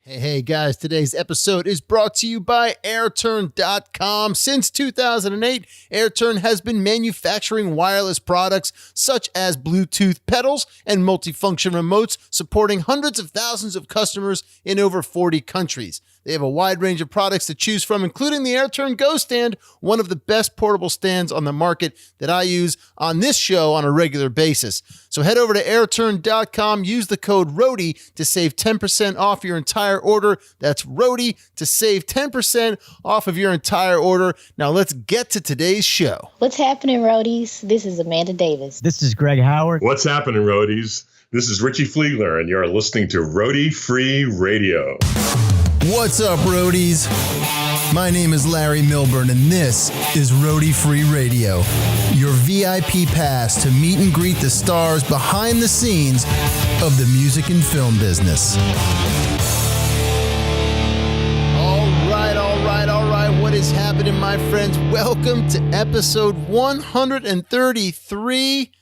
Hey guys, today's episode is brought to you by airturn.com. Since 2008, Airturn has been manufacturing wireless products such as Bluetooth pedals and multifunction remotes, supporting hundreds of thousands of customers in over 40 countries. They have a wide range of products to choose from, including the Airturn Go Stand, one of the best portable stands on the market that I use on this show on a regular basis. So head over to airturn.com, use the code ROADIE to save 10% off your entire order. That's ROADIE to save 10% off of your entire order. Now let's get to today's show. What's happening, roadies? This is Amanda Davis. This is Greg Howard. What's happening, roadies? This is Ritchie Fliegler, and you're listening to Roadie Free Radio. What's up, roadies? My name is Larry Milburn, and this is Roadie Free Radio, your VIP pass to meet and greet the stars behind the scenes of the music and film business. All right. What is happening, my friends? Welcome to episode 133.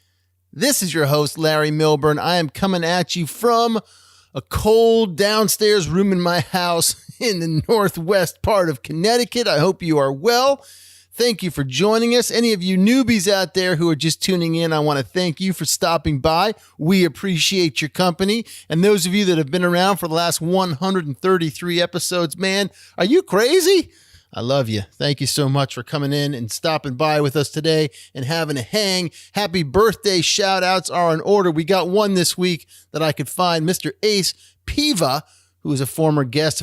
This is your host, Larry Milburn. I am coming at you from a cold downstairs room in my house in the northwest part of Connecticut. I hope you are well. Thank you for joining us. Any of you newbies out there who are just tuning in, I want to thank you for stopping by. We appreciate your company. And those of you that have been around for the last 133 episodes, man, are you crazy? I love you. Thank you so much for coming in and stopping by with us today and having a hang. Happy birthday shout outs are in order. We got one this week that I could find. Mr. Ace Piva, who was a former guest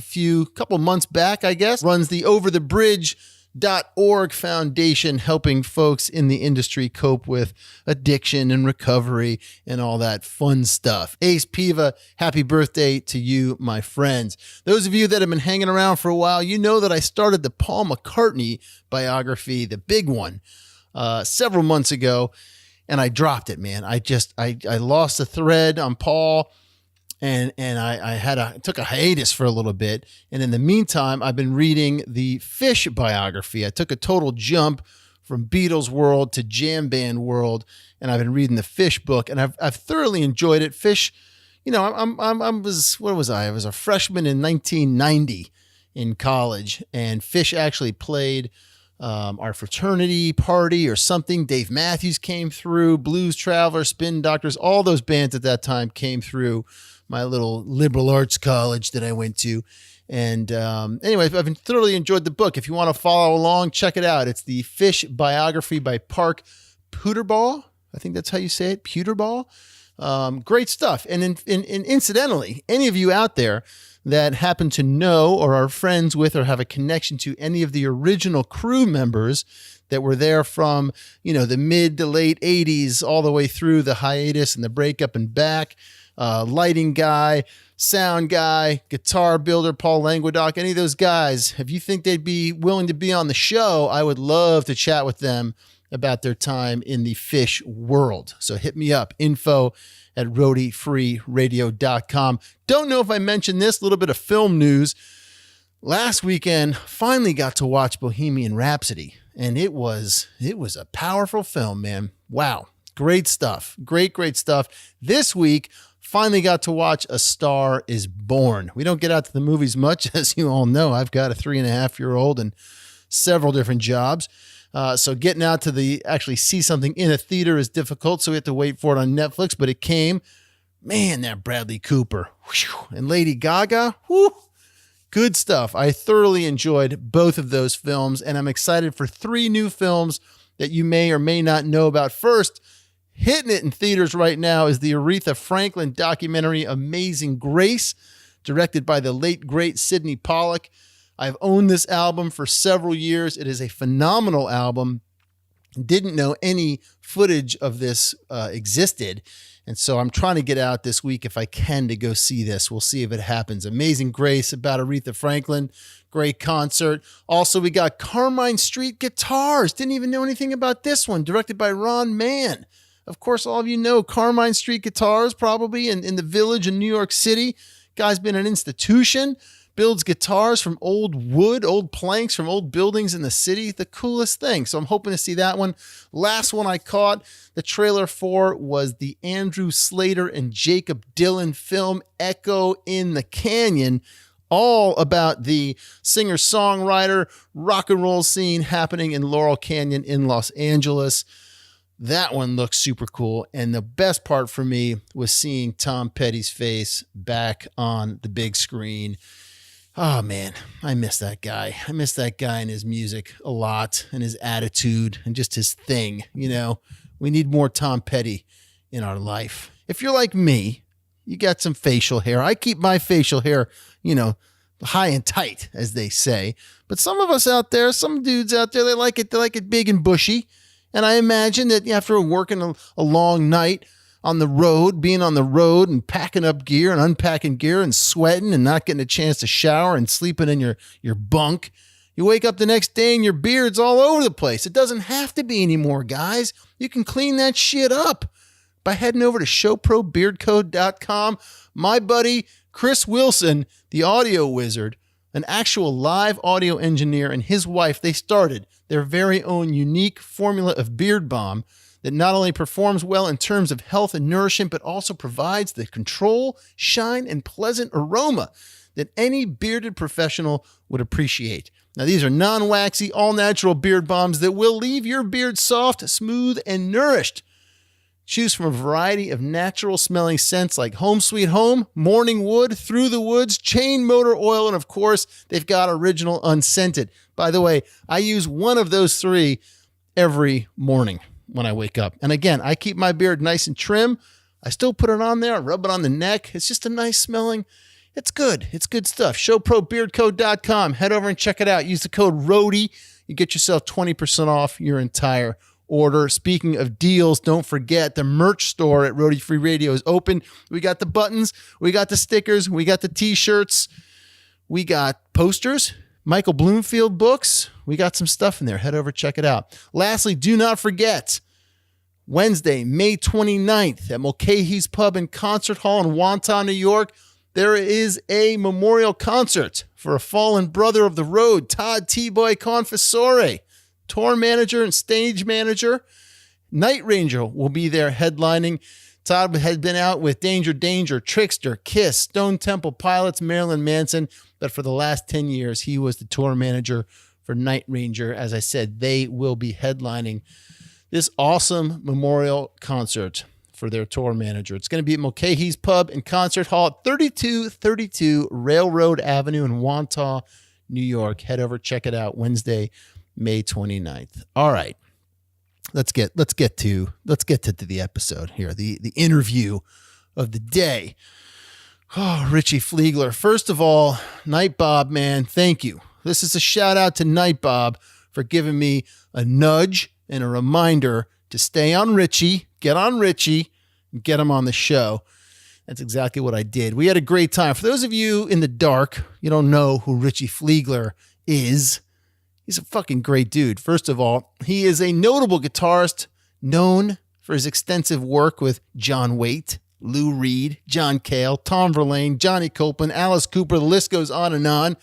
couple months back, I guess, runs the overthebridge.org foundation, helping folks in the industry cope with addiction and recovery and all that fun stuff. Ace Piva, happy birthday to you, my friends. Those of you that have been hanging around for a while, you know that I started the Paul McCartney biography, the big one, several months ago, and I dropped it, man. I lost the thread on Paul. And I took a hiatus for a little bit. And in the meantime, I've been reading the Fish biography. I took a total jump from Beatles world to jam band world. And I've been reading the Fish book, and I've thoroughly enjoyed it. Fish, you know, I was a freshman in 1990 in college, and Fish actually played our fraternity party or something. Dave Matthews came through, Blues Traveler, Spin Doctors, all those bands at that time came through my little liberal arts college that I went to. And anyway, I've been thoroughly enjoyed the book. If you want to follow along, check it out. It's the Fish biography by Park Puterbaugh. I think that's how you say it, Puterbaugh. Great stuff. And incidentally, any of you out there that happen to know or are friends with or have a connection to any of the original crew members that were there from, you know, the mid to late 80s all the way through the hiatus and the breakup and back, lighting guy, sound guy, guitar builder, Paul Languedoc, any of those guys, if you think they'd be willing to be on the show, I would love to chat with them about their time in the Fish world. So hit me up, info@roadiefreeradio.com. Don't know if I mentioned this, little bit of film news. Last weekend, finally got to watch Bohemian Rhapsody, and it was a powerful film, man. Wow. Great stuff. Great stuff. This week, finally got to watch A Star is Born. We don't get out to the movies much, as you all know. I've got a 3.5-year-old and several different jobs. So getting out to actually see something in a theater is difficult. So we have to wait for it on Netflix, but it came. Man, that Bradley Cooper and Lady Gaga. Whew, good stuff. I thoroughly enjoyed both of those films, and I'm excited for 3 new films that you may or may not know about. First, hitting it in theaters right now is the Aretha Franklin documentary, Amazing Grace, directed by the late, great Sidney Pollack. I've owned this album for several years. It is a phenomenal album. Didn't know any footage of this existed. And so I'm trying to get out this week if I can to go see this. We'll see if it happens. Amazing Grace about Aretha Franklin. Great concert. Also, we got Carmine Street Guitars. Didn't even know anything about this one. Directed by Ron Mann. Of course, all of you know Carmine Street Guitars, probably in the Village in New York City. Guy's been an institution. Builds guitars from old wood, old planks from old buildings in the city. The coolest thing. So I'm hoping to see that one. Last one I caught the trailer for was the Andrew Slater and Jacob Dylan film Echo in the Canyon. all about the singer-songwriter rock and roll scene happening in Laurel Canyon in Los Angeles. That one looks super cool. And the best part for me was seeing Tom Petty's face back on the big screen. Oh man, I miss that guy. I miss that guy and his music a lot, and his attitude and just his thing. You know, we need more Tom Petty in our life. If you're like me, you got some facial hair. I keep my facial hair, you know, high and tight, as they say. But some of us out there, some dudes out there, they like it big and bushy. And I imagine that after working a long night on the road, being on the road and packing up gear and unpacking gear and sweating and not getting a chance to shower and sleeping in your bunk, you wake up the next day and your beard's all over the place. It doesn't have to be anymore, guys. You can clean that shit up by heading over to showprobeardcode.com. My buddy Chris Wilson, the audio wizard, an actual live audio engineer, and his wife, they started their very own unique formula of beard balm that not only performs well in terms of health and nourishment, but also provides the control, shine, and pleasant aroma that any bearded professional would appreciate. Now, these are non-waxy, all-natural beard balms that will leave your beard soft, smooth, and nourished. Choose from a variety of natural-smelling scents like Home Sweet Home, Morning Wood, Through the Woods, Chain Motor Oil, and of course, they've got Original Unscented. By the way, I use one of those three every morning when I wake up. And again, I keep my beard nice and trim. I still put it on there. I rub it on the neck. It's just a nice smelling. It's good. It's good stuff. ShowProBeardCode.com. Head over and check it out. Use the code RODIE. You get yourself 20% off your entire order. Speaking of deals, don't forget the merch store at Roadie Free Radio is open. We got the buttons. We got the stickers. We got the t-shirts. We got posters. Michael Bloomfield books. We got some stuff in there. Head over, check it out. Lastly, do not forget, Wednesday, May 29th at Mulcahy's Pub and Concert Hall in Wantagh, New York, there is a memorial concert for a fallen brother of the road, Todd T-Boy Confessore, tour manager and stage manager. Night Ranger will be there headlining. Todd had been out with Danger Danger, Trickster, Kiss, Stone Temple Pilots, Marilyn Manson, but for the last 10 years, he was the tour manager for Night Ranger. As I said, they will be headlining this awesome memorial concert for their tour manager. It's going to be at Mulcahy's Pub and Concert Hall at 3232 Railroad Avenue in Wantagh, New York. Head over, check it out, Wednesday, May 29th. All right. Let's get to the episode here, the interview of the day. Oh, Ritchie Fliegler. First of all, Night Bob, man, thank you. This is a shout out to Night Bob for giving me a nudge and a reminder to stay on Ritchie, get on Ritchie, and get him on the show. That's exactly what I did. We had a great time. For those of you in the dark, you don't know who Ritchie Fliegler is. He's a fucking great dude. First of all, he is a notable guitarist known for his extensive work with John Waite, Lou Reed, John Cale, Tom Verlaine, Johnny Copeland, Alice Cooper. The list goes on and on.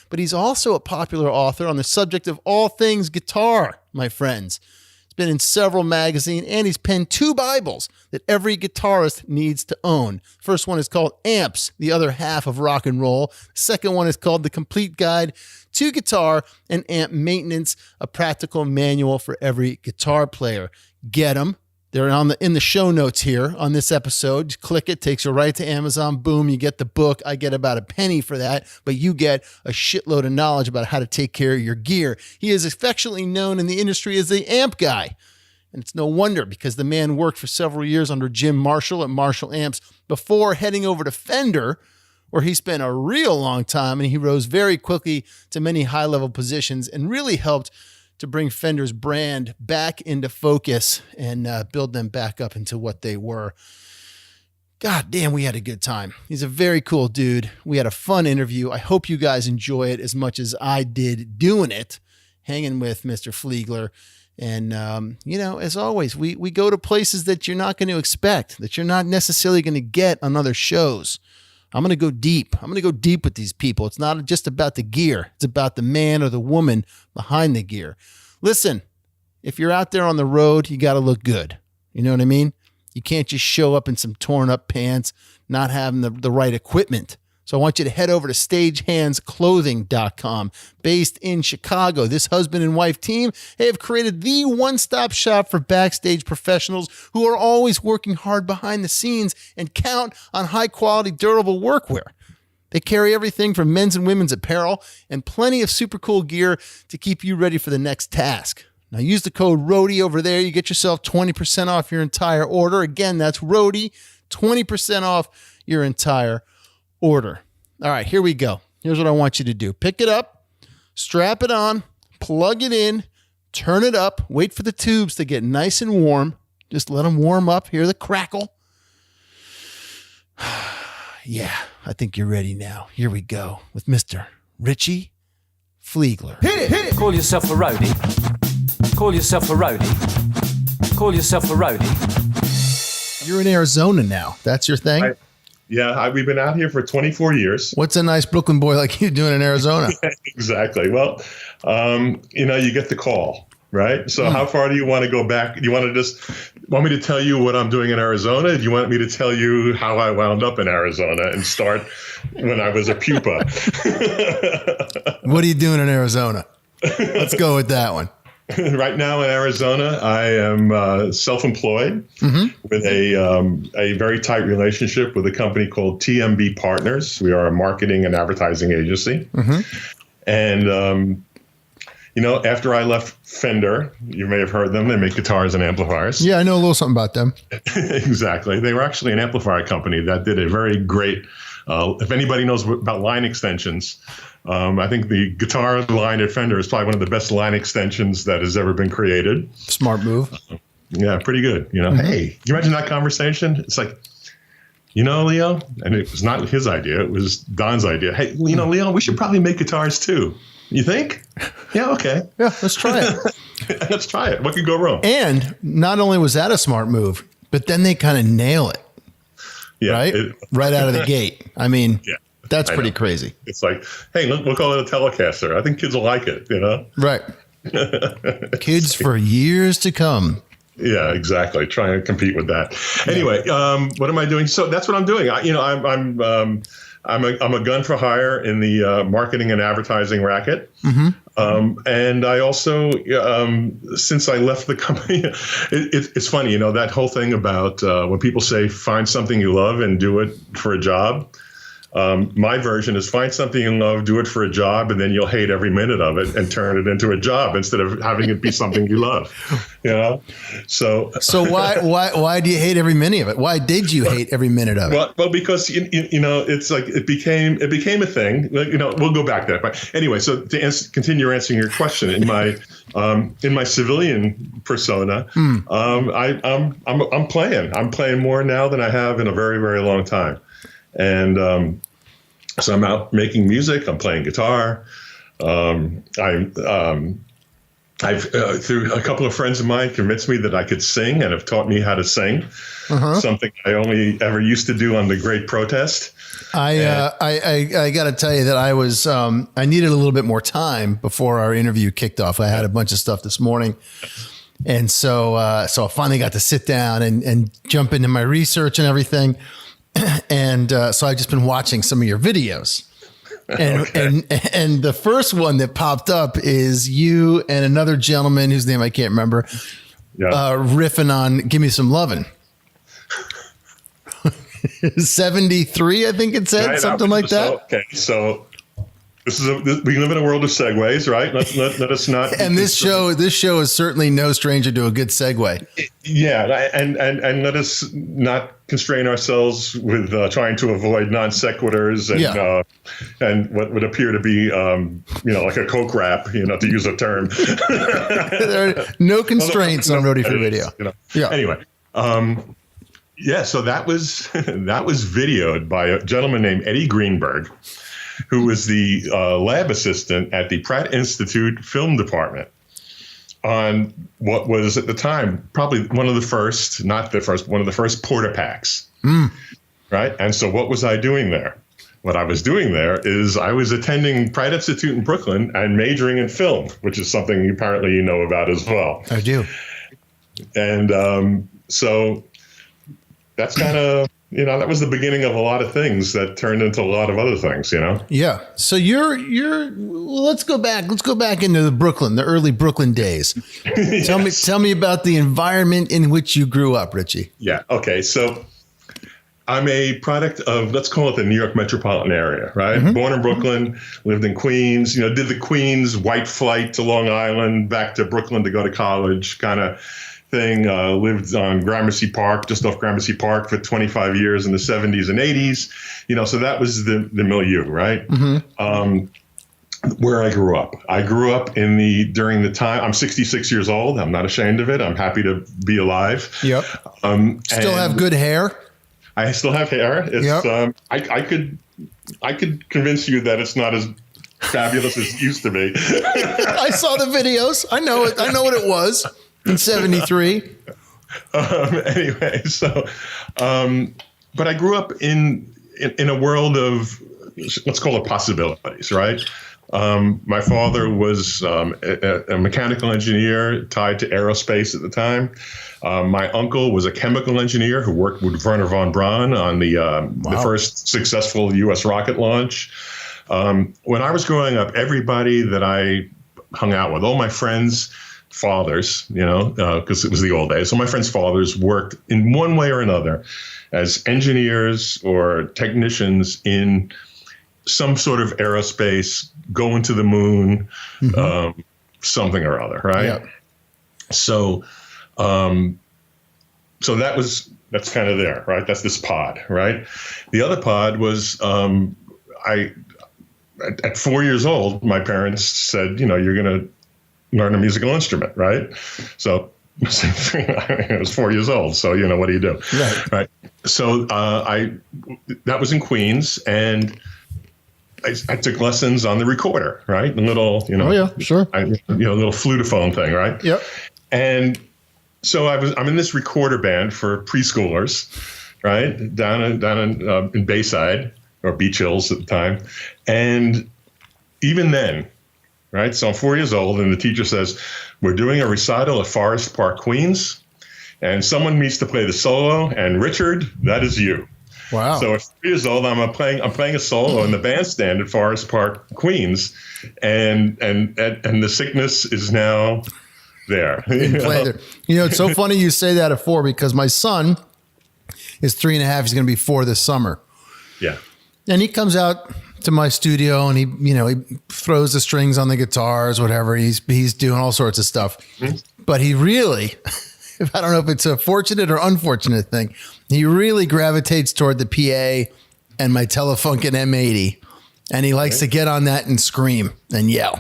But he's also a popular author on the subject of all things guitar, my friends. He's been in several magazines, and he's penned 2 Bibles that every guitarist needs to own. First one is called Amps, the Other Half of Rock and Roll. Second one is called The Complete Guide to Guitar and Amp Maintenance, a practical manual for every guitar player. Get them. They're in the show notes here on this episode. Just click it, takes you right to Amazon. Boom, you get the book. I get about a penny for that, but you get a shitload of knowledge about how to take care of your gear. He is affectionately known in the industry as the amp guy. And it's no wonder, because the man worked for several years under Jim Marshall at Marshall Amps before heading over to Fender, where he spent a real long time, and he rose very quickly to many high-level positions and really helped to bring Fender's brand back into focus and build them back up into what they were. God damn, we had a good time. He's a very cool dude. We had a fun interview. I hope you guys enjoy it as much as I did doing it, hanging with Mr. Fliegler. And, as always, we go to places that you're not going to expect, that you're not necessarily going to get on other shows. I'm going to go deep. I'm going to go deep with these people. It's not just about the gear. It's about the man or the woman behind the gear. Listen, if you're out there on the road, you got to look good. You know what I mean? You can't just show up in some torn up pants, not having the right equipment. So I want you to head over to stagehandsclothing.com. Based in Chicago, this husband and wife team, they have created the one-stop shop for backstage professionals who are always working hard behind the scenes and count on high-quality, durable workwear. They carry everything from men's and women's apparel and plenty of super cool gear to keep you ready for the next task. Now use the code ROADIE over there. You get yourself 20% off your entire order. Again, that's ROADIE, 20% off your entire order. All right, here we go. Here's what I want you to do. Pick it up, strap it on, plug it in, turn it up, wait for the tubes to get nice and warm. Just let them warm up. Hear the crackle. Yeah, I think you're ready now. Here we go with Mr. Ritchie Fliegler. Hit it. Call yourself a roadie. Call yourself a roadie. Call yourself a roadie. You're in Arizona now. That's your thing? We've been out here for 24 years. What's a nice Brooklyn boy like you doing in Arizona? Exactly. Well, you get the call, right? So how far do you want to go back? Do you want me to tell you what I'm doing in Arizona? Do you want me to tell you how I wound up in Arizona and start when I was a pupa? What are you doing in Arizona? Let's go with that one. Right now in Arizona, I am self-employed with a very tight relationship with a company called TMB Partners. We are a marketing and advertising agency. And, after I left Fender, you may have heard them. They make guitars and amplifiers. Yeah, I know a little something about them. Exactly. They were actually an amplifier company that did a very great, if anybody knows about line extensions, I think the guitar line at Fender is probably one of the best line extensions that has ever been created. Smart move. Yeah, pretty good. Hey, can you imagine that conversation? It's like, Leo, and it was not his idea. It was Don's idea. Hey, Leo, we should probably make guitars too. You think? Yeah, okay. Yeah, let's try it. Let's try it. What could go wrong? And not only was that a smart move, but then they kind of nail it. Yeah, right? Right out of the gate. I mean, that's pretty crazy. It's like, hey, we'll call it a Telecaster. I think kids will like it, Right. Kids for years to come. Yeah, exactly. Trying to compete with that. Anyway, what am I doing? So that's what I'm doing. I'm a gun for hire in the marketing and advertising racket. And I also, since I left the company, it's funny, that whole thing about when people say, find something you love and do it for a job. My version is find something you love, do it for a job, and then you'll hate every minute of it and turn it into a job instead of having it be something you love. So why do you hate every minute of it? Why did you hate every minute of it? Well, because it's like it became a thing. We'll go back there. But anyway, so to continue answering your question, in my civilian persona, I'm playing more now than I have in a very, very long time. And so I'm out making music. I'm playing guitar. I've through a couple of friends of mine convinced me that I could sing and have taught me how to sing. Something I only ever used to do on the Great Protest. I got to tell you that I was I needed a little bit more time before our interview kicked off. I had a bunch of stuff this morning. And so I finally got to sit down and jump into my research and everything. And so I've just been watching some of your videos. And the first one that popped up is you and another gentleman whose name I can't remember, riffing on "Give Me Some Lovin'." 73, I think it said, something like that. So we live in a world of segues, right? Let us not. And this show is certainly no stranger to a good segue. Yeah, and let us not constrain ourselves with trying to avoid non sequiturs and what would appear to be like a coke rap, to use a term. There are no constraints on Roadie Free Radio. Anyway, so that was videoed by a gentleman named Eddie Greenberg, who was the lab assistant at the Pratt Institute Film Department on what was at the time probably one of the first Porta Packs. Right. And so what was I doing there? What I was doing there is I was attending Pratt Institute in Brooklyn and majoring in film, which is something apparently you know about as well. I do. And so that's kind of, that was the beginning of a lot of things that turned into a lot of other things, Yeah. So let's go back into the early Brooklyn days. Yes. Tell me about the environment in which you grew up, Ritchie. Yeah. Okay. So I'm a product of, let's call it the New York metropolitan area, right? Mm-hmm. Born in Brooklyn, lived in Queens, did the Queens white flight to Long Island, back to Brooklyn to go to college kind of thing. Lived on Gramercy Park, just off Gramercy Park for 25 years in the 70s and 80s. So that was the milieu, right? Mm-hmm. Where I grew up. I grew up during the time, I'm 66 years old. I'm not ashamed of it. I'm happy to be alive. Yep. Still have good hair. I still have hair. It's Yep. I could convince you that it's not as fabulous as it used to be. I saw the videos. I know it. I know what it was in '73. Anyway, so but I grew up in a world of, let's call it, possibilities, right? My father was a mechanical engineer tied to aerospace at the time. My uncle was a chemical engineer who worked with Wernher von Braun on the first successful U.S. rocket launch. When I was growing up, everybody that I hung out with, all my friends' fathers, because it was the old days. So my friends' fathers worked in one way or another as engineers or technicians in some sort of aerospace, going to the moon, something or other, right? Yeah. So, that's kind of there, right? That's this pod, right? The other pod was, at 4 years old, my parents said, you're going to learn a musical instrument, right? So I was 4 years old. So, what do you do? Right. So that was in Queens, and I took lessons on the recorder, right? The little, Oh yeah, sure. Little flutophone thing, right? Yep. And so I'm in this recorder band for preschoolers, right? Down in Bayside, or Beach Hills at the time. And even then, right? So I'm 4 years old, and the teacher says, we're doing a recital at Forest Park, Queens, and someone needs to play the solo, and Richard, that is you. Wow. So at 4 years old, I'm playing a solo in the bandstand at Forest Park, Queens, and the sickness is now there. It's so funny you say that at 4, because my son is 3.5. He's going to be 4 this summer. Yeah. And he comes out to my studio, and he throws the strings on the guitars, whatever. He's doing all sorts of stuff. Mm-hmm. But he really, I don't know if it's a fortunate or unfortunate thing, he really gravitates toward the PA and my Telefunken M80, and he likes to get on that and scream and yell.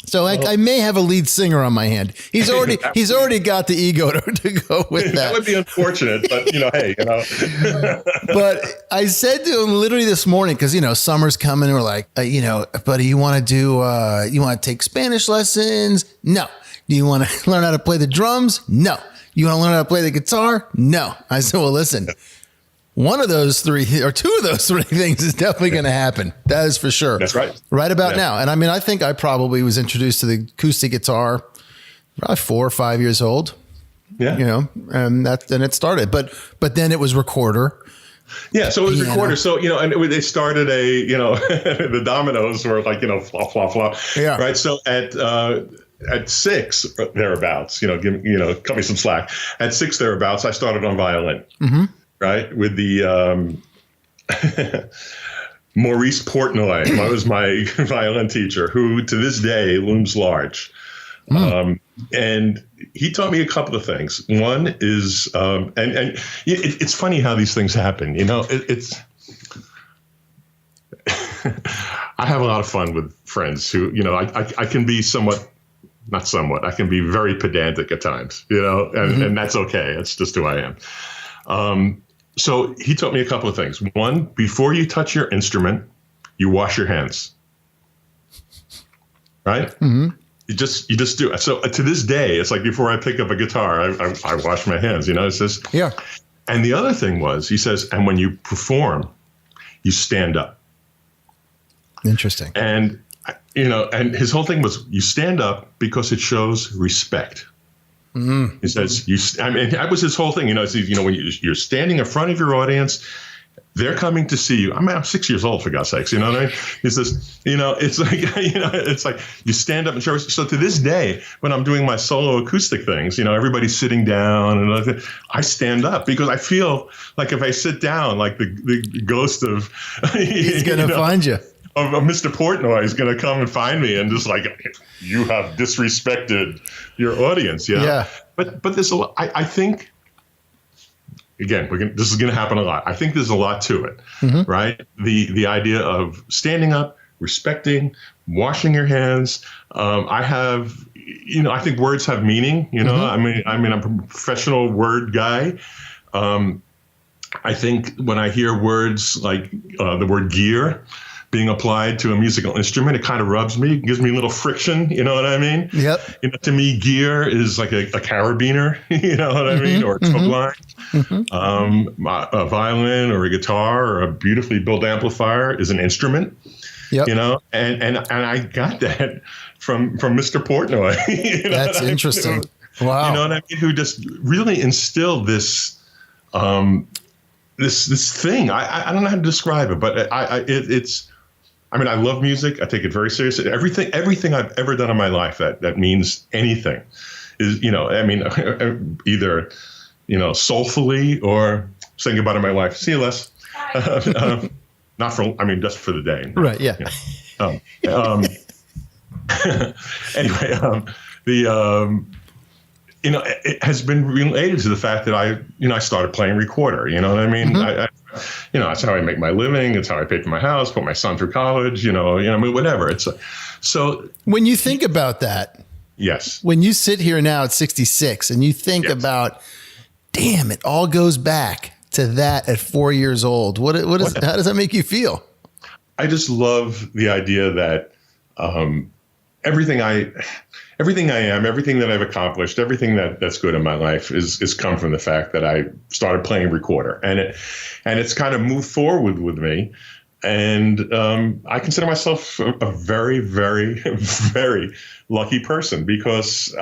So I may have a lead singer on my hand. He's already got the ego to go with that. That would be unfortunate, but hey, But I said to him literally this morning, because summer's coming, and we're like, buddy, you want to take Spanish lessons? No. Do you want to learn how to play the drums? No. You want to learn how to play the guitar? No. I said, well, listen. One of those three, or two of those three things, is definitely going to happen. That is for sure. That's right. Right about now. And I think I probably was introduced to the acoustic guitar probably 4 or 5 years old. Yeah. And then it started. But then it was recorder. Yeah. So it was recorder. So, and they started the dominoes were like, flop, flop, flop. Yeah. Right. So at 6 thereabouts, cut me some slack. At 6 thereabouts, I started on violin. Mm-hmm. Right, with the Maurice Portnoy was my violin teacher, who to this day looms large. And he taught me a couple of things. One is, it's funny how these things happen. It's I have a lot of fun with friends who, I can be not somewhat, I can be very pedantic at times, and that's okay. It's just who I am. So he taught me a couple of things. One, before you touch your instrument, you wash your hands. Right? Mm-hmm. You just do it. So to this day, it's like before I pick up a guitar, I wash my hands. It's just, yeah. And the other thing was, he says, and when you perform, you stand up. Interesting. And and his whole thing was, you stand up because it shows respect. He says, I mean, that was his whole thing. You know, when you're standing in front of your audience, they're coming to see you. I mean, I'm 6 years old, for God's sakes. You know what I mean? He says, it's like you stand up and show. So to this day, when I'm doing my solo acoustic things, everybody's sitting down, and I stand up because I feel like if I sit down, like the ghost of he's going to find you. Of Mr. Portnoy is going to come and find me and just like, you have disrespected your audience. Yeah. But there's a lot. I think. Again, this is going to happen a lot. I think there's a lot to it, right? The idea of standing up, respecting, washing your hands. I think words have meaning. I mean, I'm a professional word guy. I think when I hear words like the word gear being applied to a musical instrument, it kind of rubs me, gives me a little friction. You know what I mean? Yep. To me, gear is like a carabiner. You know what I mean? Or a choke line. A violin or a guitar or a beautifully built amplifier is an instrument. Yep. And I got that from Mr. Portnoy. That's interesting. Wow. You know what I mean? Who just really instilled this this thing. I don't know how to describe it, but it's. I mean, I love music. I take it very seriously. Everything I've ever done in my life that means anything is, either, soulfully or saying goodbye to my wife. See you, Les. Not for, just for the day. Right. Yeah. Anyway, it has been related to the fact that I started playing recorder. You know what I mean? That's how I make my living. It's how I pay for my house, put my son through college, whatever. It's so when you think about that, yes, when you sit here now at 66 and you think about, damn, it all goes back to that at 4 years old. How does that make you feel? I just love the idea that, everything I am, everything that I've accomplished, everything that's good in my life is come from the fact that I started playing recorder, and it's kind of moved forward with me. And I consider myself a very, very, very lucky person because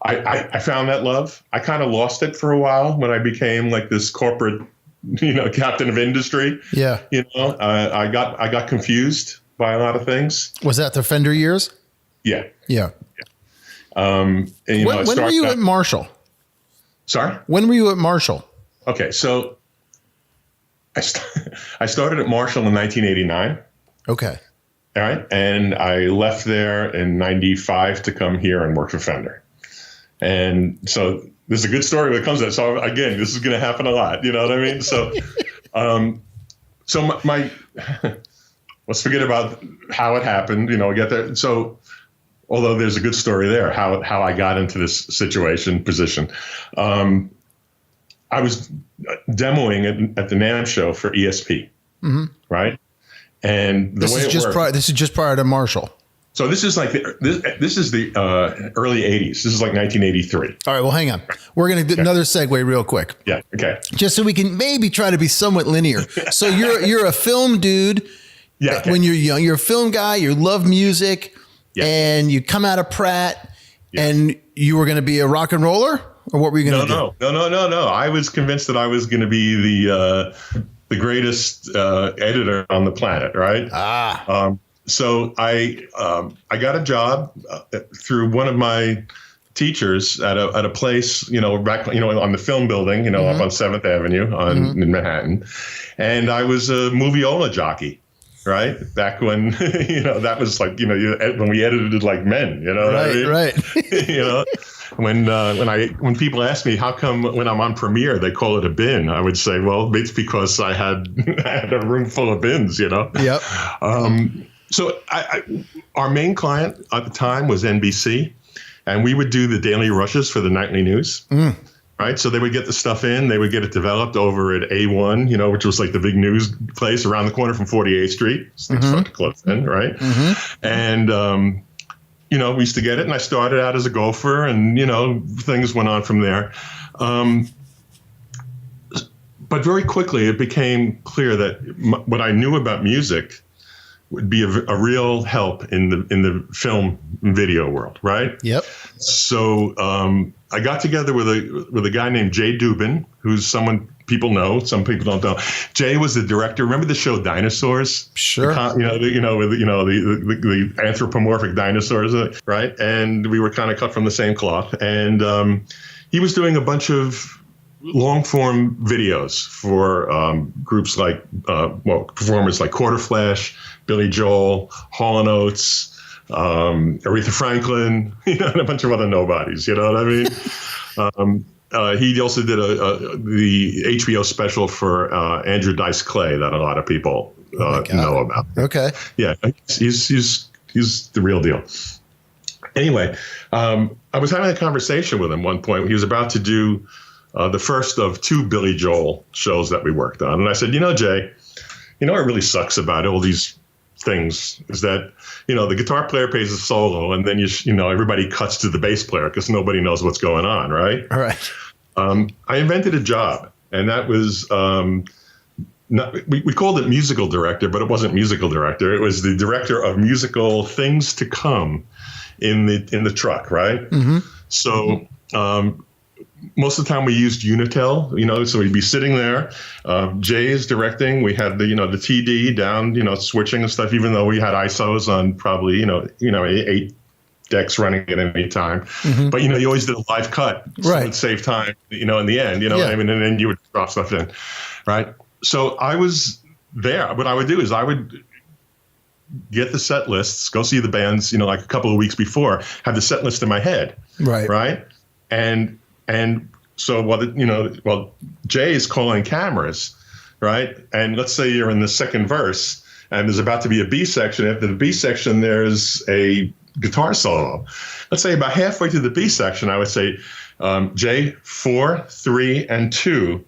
I found that love. I kind of lost it for a while when I became like this corporate, captain of industry. Yeah. I got confused by a lot of things. Was that the Fender years? Yeah. Yeah. And, when were you at Marshall? Sorry? When were you at Marshall? Okay, so I started at Marshall in 1989. Okay. All right. And I left there in 95 to come here and work for Fender. And so there's a good story when it comes to that. So again, this is going to happen a lot. You know what I mean? So, my let's forget about how it happened, get there. So although there's a good story there, how I got into this position. I was demoing at the NAMM show for ESP, right? And this is just prior to Marshall. So this is like this is the early 80s. This is like 1983. All right, well, hang on. We're going to do another segue real quick. Yeah, okay. Just so we can maybe try to be somewhat linear. So you're a film dude. Yeah. Okay. When you're young, you're a film guy, you love music, and you come out of Pratt, and you were going to be a rock and roller? Or what were you going to do? No. I was convinced that I was going to be the greatest editor on the planet, right? So I got a job through one of my teachers at a place, back, on the film building, up on 7th Avenue in Manhattan. And I was a moviola jockey. Right. Back when, that was like, when we edited like men, Right. When people ask me how come when I'm on Premiere, they call it a bin, I would say, well, it's because I had a room full of bins, Yep. So our main client at the time was NBC, and we would do the daily rushes for the nightly news. Right. So they would get the stuff in, they would get it developed over at A1, which was like the big news place around the corner from 48th Street. Things started to close in. Right. And, we used to get it. And I started out as a gopher and, things went on from there. But very quickly, it became clear that what I knew about music would be a real help in the film and video world, right? Yep. So I got together with a guy named Jay Dubin, who's someone people know, some people don't know. Jay was the director. Remember the show Dinosaurs? Sure. The anthropomorphic dinosaurs, right? And we were kind of cut from the same cloth. And he was doing a bunch of long form videos for groups like performers like Quarterflash, Billy Joel, Hall & Oates, Aretha Franklin, and a bunch of other nobodies. You know what I mean? He also did the HBO special for Andrew Dice Clay that a lot of people know about. Okay. Yeah, he's the real deal. Anyway, I was having a conversation with him one point. He was about to do the first of 2 Billy Joel shows that we worked on. And I said, Jay, what really sucks about all these things is that, the guitar player plays a solo and then, everybody cuts to the bass player because nobody knows what's going on, right? All right. I invented a job, and that was we called it musical director, but it wasn't musical director. It was the director of musical things to come in the truck, right? Mm-hmm. So most of the time we used Unitel, so we'd be sitting there. Jay is directing. We had the TD down, switching and stuff, even though we had ISOs on probably, 8 decks running at any time. Mm-hmm. But, you always did a live cut. So right. It would save time, in the end, what I mean? And then you would drop stuff in, right? So I was there. What I would do is I would get the set lists, go see the bands, like a couple of weeks before, have the set list in my head. Right. Right. And so while Jay is calling cameras, right? And let's say you're in the second verse and there's about to be a B section. After the B section, there's a guitar solo. Let's say about halfway through the B section, I would say, Jay, 4, 3, and 2,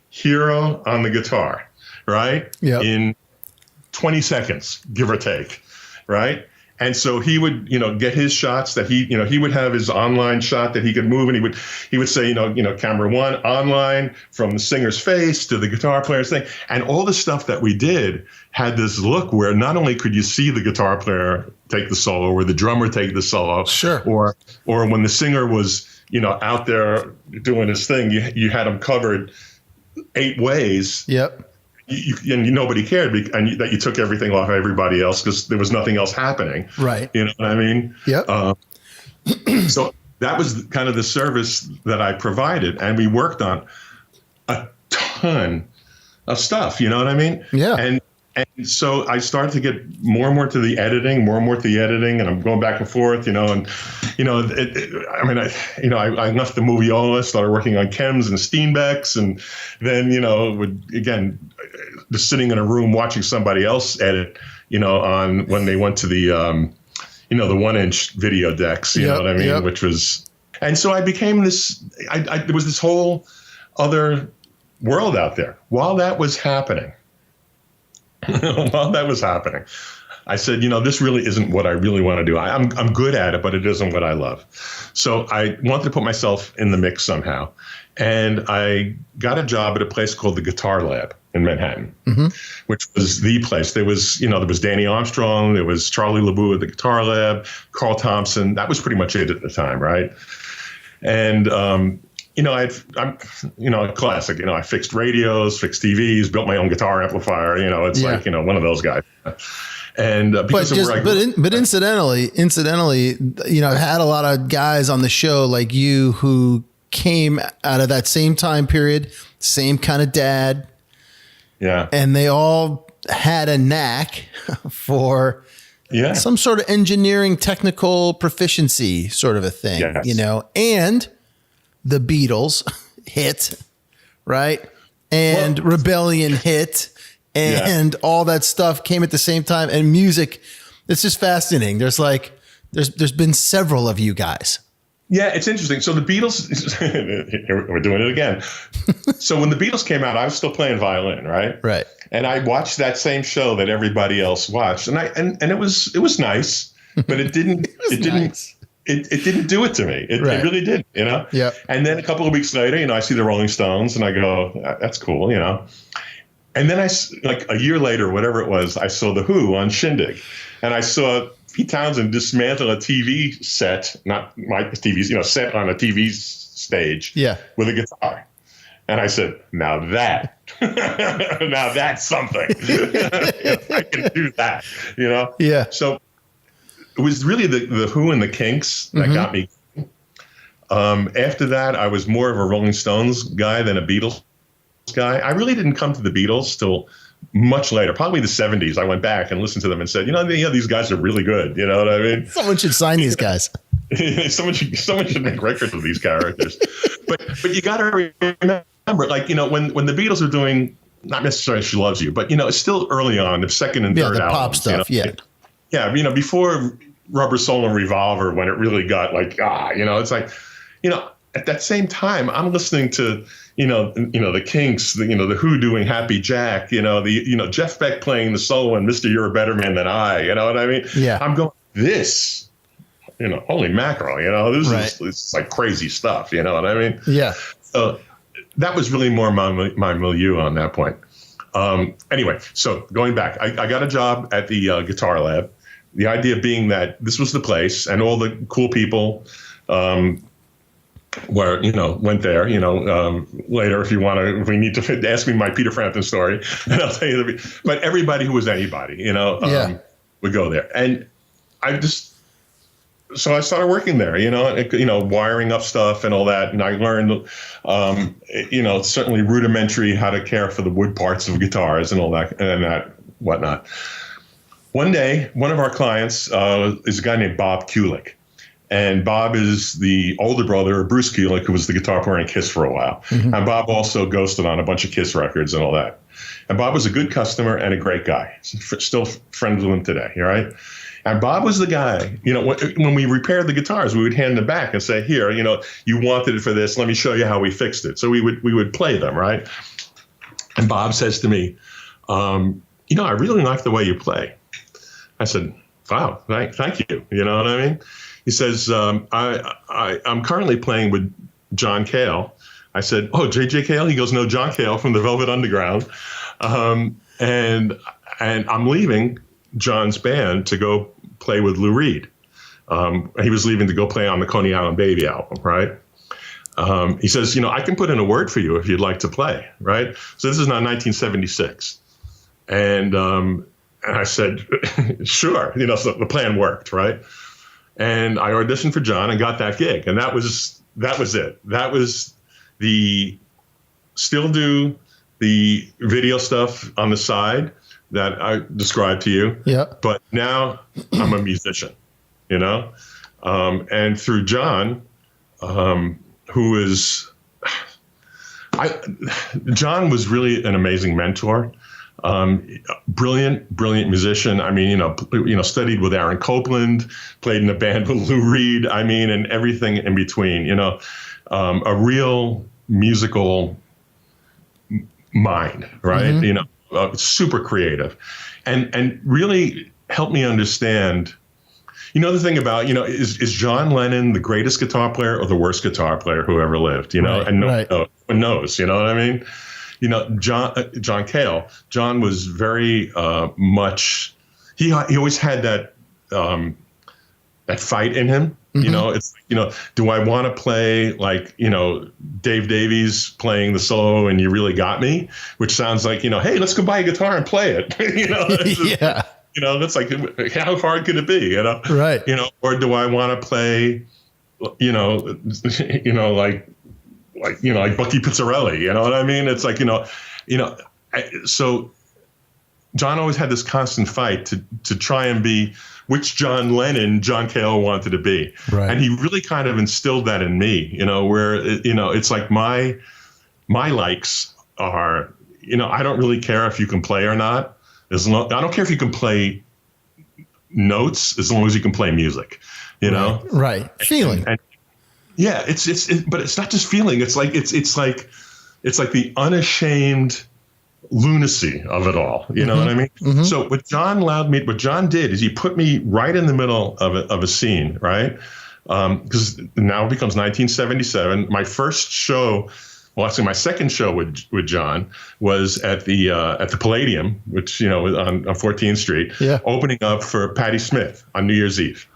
hero on the guitar, right? Yeah. In 20 seconds, give or take, right? And so he would, get his shots that he would have his online shot that he could move, and he would say, camera 1 online from the singer's face to the guitar player's thing, and all the stuff that we did had this look where not only could you see the guitar player take the solo or the drummer take the solo, sure, or when the singer was, out there doing his thing, you had him covered 8 ways. Yep. And nobody cared, and that you took everything off everybody else because there was nothing else happening. Right. You know what I mean? Yep. So that was kind of the service that I provided, and we worked on a ton of stuff. You know what I mean? Yeah. And so I started to get more and more to the editing, and I'm going back and forth, I left the moviola, started working on Chems and Steenbecks, and then, would again, just sitting in a room watching somebody else edit, on when they went to the, the 1-inch video decks, you know what I mean? Yep. Which was, and so I became this, there was this whole other world out there. While that was happening, I said, this really isn't what I really want to do. I'm good at it, but it isn't what I love. So I wanted to put myself in the mix somehow. And I got a job at a place called the Guitar Lab in Manhattan, mm-hmm. which was the place. There was, there was Danny Armstrong, there was Charlie LeBoux at the Guitar Lab, Carl Thompson. That was pretty much it at the time, right? And, I'm a classic. I fixed radios, fixed TVs, built my own guitar amplifier. It's like one of those guys. And because but incidentally, I've had a lot of guys on the show like you who came out of that same time period, same kind of dad. Yeah, and they all had a knack for some sort of engineering, technical proficiency, sort of a thing. Yes. And the Beatles hit, right? And Rebellion hit, and all that stuff came at the same time. And music, it's just fascinating. There's been several of you guys. Yeah, it's interesting. So the Beatles, we're doing it again. So when the Beatles came out, I was still playing violin, right? Right. And I watched that same show that everybody else watched, and it was nice, but it didn't. It didn't do it to me. It really didn't, Yeah. And then a couple of weeks later, I see the Rolling Stones and I go, that's cool, And then like a year later, whatever it was, I saw The Who on Shindig, and I saw Pete Townsend dismantle a TV set, not my TVs, set on a TV stage, with a guitar. And I said, now that's something. I can do that, Yeah. So it was really the Who and the Kinks that got me. After that, I was more of a Rolling Stones guy than a Beatles guy. I really didn't come to the Beatles till much later, probably the 70s. I went back and listened to them and said, these guys are really good. You know what I mean? Someone should sign these guys. someone should make records of these characters. But you got to remember, like, when the Beatles are doing, not necessarily She Loves You, but, it's still early on, the second and third the albums. pop stuff, Yeah, before Rubber Soul and Revolver, when it really got like, it's like, at that same time, I'm listening to, the Kinks, the Who doing Happy Jack, Jeff Beck playing the solo and Mr. You're a Better Man Than I, you know what I mean? Yeah. I'm going, this, holy mackerel, this is like crazy stuff, you know what I mean? Yeah. So that was really more my milieu on that point. Anyway, so going back, I got a job at the Guitar Lab. The idea being that this was the place, and all the cool people went there. Later, if we need to ask me my Peter Frampton story, and I'll tell you. But everybody who was anybody, would go there, and so I started working there, wiring up stuff and all that. And I learned, certainly rudimentary how to care for the wood parts of guitars and all that and that whatnot. One day, one of our clients is a guy named Bob Kulick. And Bob is the older brother of Bruce Kulick, who was the guitar player in Kiss for a while. Mm-hmm. And Bob also ghosted on a bunch of Kiss records and all that. And Bob was a good customer and a great guy. Still friends with him today, all right? And Bob was the guy, when we repaired the guitars, we would hand them back and say, here, you wanted it for this. Let me show you how we fixed it. So we would play them, right? And Bob says to me, I really like the way you play. I said, wow, thank you. You know what I mean? He says, I'm currently playing with John Cale. I said, oh, J.J. Cale? He goes, no, John Cale from the Velvet Underground. And I'm leaving John's band to go play with Lou Reed. He was leaving to go play on the Coney Island Baby album, right? He says, I can put in a word for you if you'd like to play, right? So this is now 1976. And I said, sure. So the plan worked, right? And I auditioned for John and got that gig. And that was it. That was still do the video stuff on the side that I described to you. Yeah. But now I'm a musician, and through John, John was really an amazing mentor. Brilliant musician. I mean, studied with Aaron Copeland, played in a band with Lou Reed. I mean, and everything in between, a real musical mind, right? Mm-hmm. Super creative and really helped me understand, the thing about, is John Lennon the greatest guitar player or the worst guitar player who ever lived, right, and no one knows, you know what I mean? John Cale, John was very much, he always had that fight in him. Mm-hmm. It's, do I want to play like, Dave Davies playing the solo and You Really Got Me, which sounds like, hey, let's go buy a guitar and play it. Yeah. That's like, how hard could it be, Right. Or do I want to play, like Bucky Pizzarelli, you know what I mean? It's like, so John always had this constant fight to try and be which John Lennon John Cale wanted to be. Right. And he really kind of instilled that in me, where, it's like my likes are, I don't really care if you can play or not. I don't care if you can play notes as long as you can play music, Right. Feeling. And yeah, but it's not just feeling. It's like the unashamed lunacy of it all. You know what I mean? Mm-hmm. So what John did is he put me right in the middle of a scene, right? Because now it becomes 1977. My first show Well, actually, my second show with John was at the Palladium, which was on 14th Street, opening up for Patti Smith on New Year's Eve.